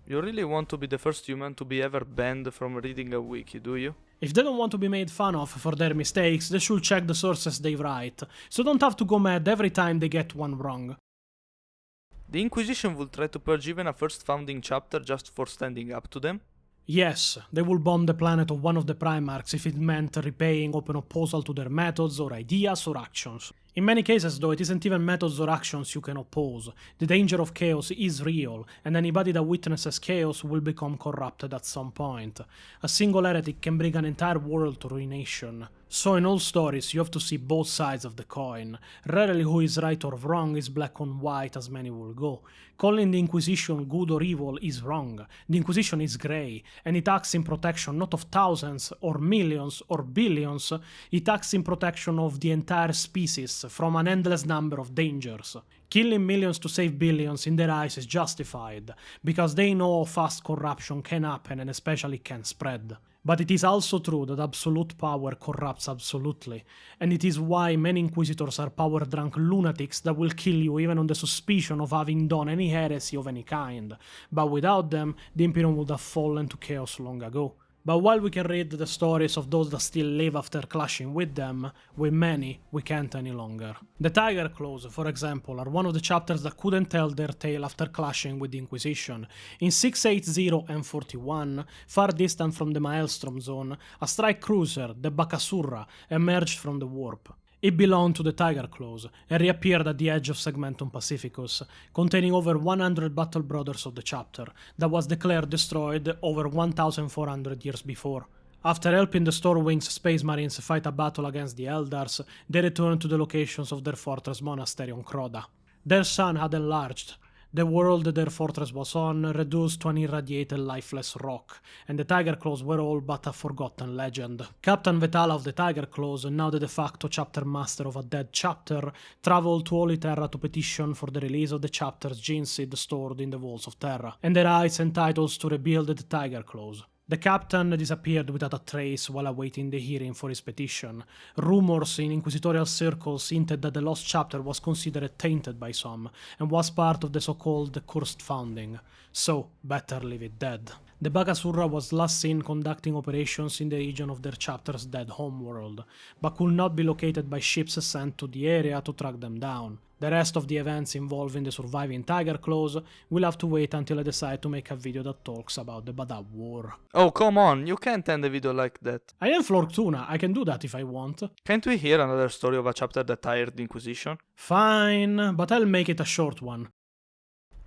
You really want to be the first human to be ever banned from reading a wiki, do you? If they don't want to be made fun of for their mistakes, they should check the sources they write, so don't have to go mad every time they get one wrong. The Inquisition will try to purge even a first founding chapter just for standing up to them? Yes, they will bomb the planet of one of the Primarchs if it meant repaying open opposal to their methods or ideas or actions. In many cases though, it isn't even methods or actions you can oppose. The danger of chaos is real, and anybody that witnesses chaos will become corrupted at some point. A single heretic can bring an entire world to ruination. So in all stories you have to see both sides of the coin. Rarely who is right or wrong is black on white as many will go. Calling the Inquisition good or evil is wrong. The Inquisition is grey, and it acts in protection not of thousands or millions or billions, it acts in protection of the entire species from an endless number of dangers. Killing millions to save billions in their eyes is justified, because they know how fast corruption can happen and especially can spread. But it is also true that absolute power corrupts absolutely, and it is why many Inquisitors are power-drunk lunatics that will kill you even on the suspicion of having done any heresy of any kind. But without them, the Imperium would have fallen to chaos long ago. But while we can read the stories of those that still live after clashing with them, with many, we can't any longer. The Tiger Claws, for example, are one of the chapters that couldn't tell their tale after clashing with the Inquisition. In 680 and 41, far distant from the Maelstrom zone, a strike cruiser, the Bakasurra, emerged from the warp. It belonged to the Tiger Claws, and reappeared at the edge of Segmentum Pacificus, containing over 100 battle brothers of the chapter, that was declared destroyed over 1,400 years before. After helping the Storwings Space Marines fight a battle against the Eldars, they returned to the locations of their fortress monastery on Croda. Their sun had enlarged. The world their fortress was on reduced to an irradiated lifeless rock, and the Tiger Claws were all but a forgotten legend. Captain Vetala of the Tiger Claws, now the de facto chapter master of a dead chapter, traveled to Holy Terra to petition for the release of the chapter's genocide stored in the walls of Terra, and the rights and titles to rebuild the Tiger Claws. The captain disappeared without a trace while awaiting the hearing for his petition. Rumors in inquisitorial circles hinted that the lost chapter was considered tainted by some, and was part of the so-called cursed founding. So, better leave it dead. The Bakasurra was last seen conducting operations in the region of their chapter's dead homeworld, but could not be located by ships sent to the area to track them down. The rest of the events involving the surviving Tiger Claws will have to wait until I decide to make a video that talks about the Badab War. Oh, come on, you can't end a video like that. I am Fortuna, I can do that if I want. Can't we hear another story of a chapter that tired the Inquisition? Fine, but I'll make it a short one.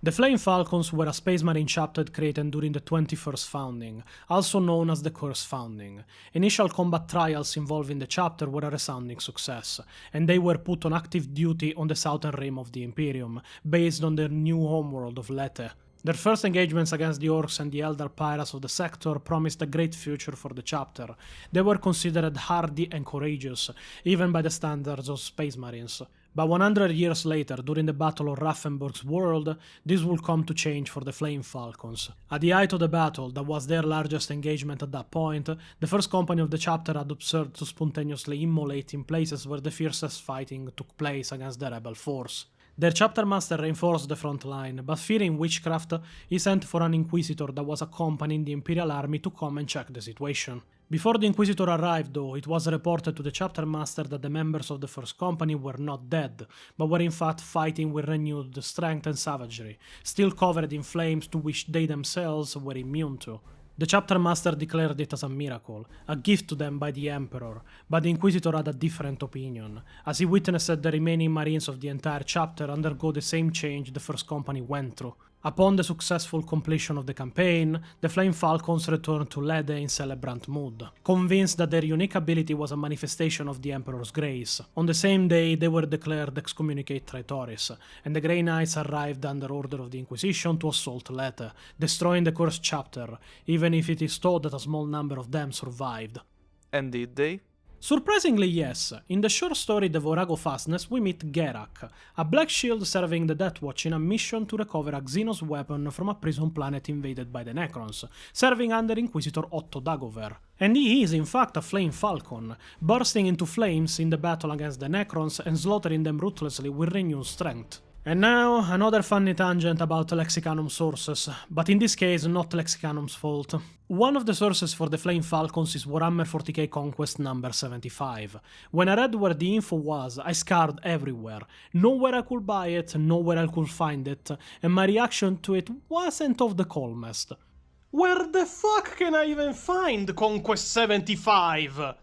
The Flame Falcons were a Space Marine chapter created during the 21st Founding, also known as the Curse Founding. Initial combat trials involving the chapter were a resounding success, and they were put on active duty on the southern rim of the Imperium, based on their new homeworld of Lete. Their first engagements against the Orcs and the Elder Pirates of the sector promised a great future for the chapter. They were considered hardy and courageous, even by the standards of Space Marines. But 100 years later, during the Battle of Raffenburg's world, this would come to change for the Flame Falcons. At the height of the battle, that was their largest engagement at that point, the first company of the chapter had observed to spontaneously immolate in places where the fiercest fighting took place against the rebel force. Their chapter master reinforced the front line, but fearing witchcraft, he sent for an Inquisitor that was accompanying the Imperial army to come and check the situation. Before the Inquisitor arrived, though, it was reported to the chapter master that the members of the first company were not dead, but were in fact fighting with renewed strength and savagery, still covered in flames to which they themselves were immune to. The chapter master declared it as a miracle, a gift to them by the Emperor, but the Inquisitor had a different opinion, as he witnessed the remaining Marines of the entire chapter undergo the same change the first company went through. Upon the successful completion of the campaign, the Flame Falcons returned to Lede in celebrant mood, convinced that their unique ability was a manifestation of the Emperor's grace. On the same day, they were declared excommunicate traitores, and the Grey Knights arrived under order of the Inquisition to assault Lete, destroying the cursed chapter, even if it is thought that a small number of them survived. And did they? Surprisingly, yes. In the short story The Vorago Fastness, we meet Gerak, a black shield serving the Deathwatch in a mission to recover a Xenos weapon from a prison planet invaded by the Necrons, serving under Inquisitor Otto Dagover. And he is in fact a Flame Falcon, bursting into flames in the battle against the Necrons and slaughtering them ruthlessly with renewed strength. And now, another funny tangent about Lexicanum sources, but in this case not Lexicanum's fault. One of the sources for the Flame Falcons is Warhammer 40k Conquest number 75. When I read where the info was, I scoured everywhere. Nowhere I could buy it, nowhere I could find it, and my reaction to it wasn't of the calmest. Where the fuck can I even find Conquest 75?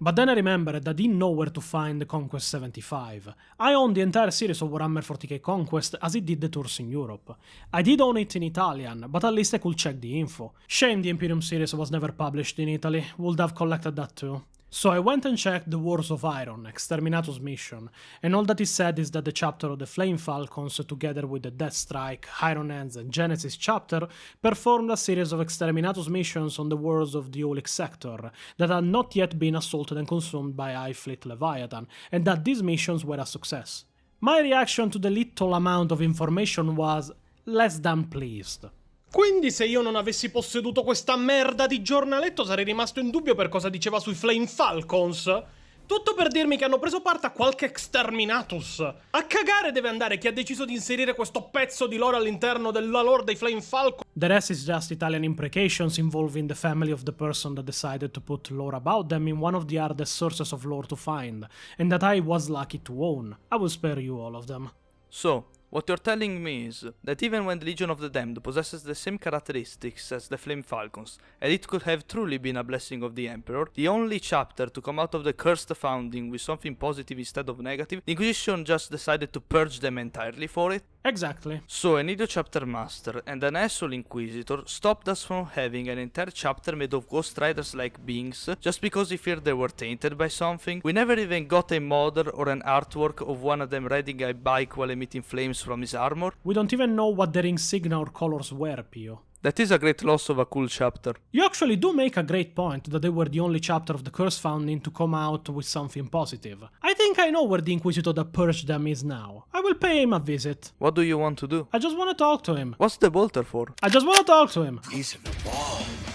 But then I remembered I didn't know where to find the Conquest 75. I own the entire series of Warhammer 40k Conquest as it did the tours in Europe. I did own it in Italian, but at least I could check the info. Shame the Imperium series was never published in Italy, would have collected that too. So I went and checked the Wars of Iron, Exterminatus mission, and all that is said is that the chapter of the Flame Falcons, together with the Deathstrike, Iron Hands and Genesis chapter, performed a series of Exterminatus missions on the worlds of the Aulic sector that had not yet been assaulted and consumed by High Fleet Leviathan, and that these missions were a success. My reaction to the little amount of information was less than pleased. Quindi se io non avessi posseduto questa merda di giornaletto sarei rimasto in dubbio per cosa diceva sui Flame Falcons? Tutto per dirmi che hanno preso parte a qualche Exterminatus. A cagare deve andare chi ha deciso di inserire questo pezzo di lore all'interno della lore dei Flame Falcons. The rest is just Italian imprecations involving the family of the person that decided to put lore about them in one of the hardest sources of lore to find, and that I was lucky to own. I will spare you all of them. So, what you're telling me is that even when the Legion of the Damned possesses the same characteristics as the Flame Falcons, and it could have truly been a blessing of the Emperor, the only chapter to come out of the cursed founding with something positive instead of negative, the Inquisition just decided to purge them entirely for it? Exactly. So an idiot chapter master and an asshole Inquisitor stopped us from having an entire chapter made of Ghost Riders-like beings just because he feared they were tainted by something. We never even got a model or an artwork of one of them riding a bike while emitting flames from his armor. We don't even know what their insignia or colors were, Pio. That is a great loss of a cool chapter. You actually do make a great point that they were the only chapter of the Curse Founding to come out with something positive. I think I know where the Inquisitor that purged them is now. I will pay him a visit. What do you want to do? I just want to talk to him. What's the bolter for? I just want to talk to him. He's in the ball.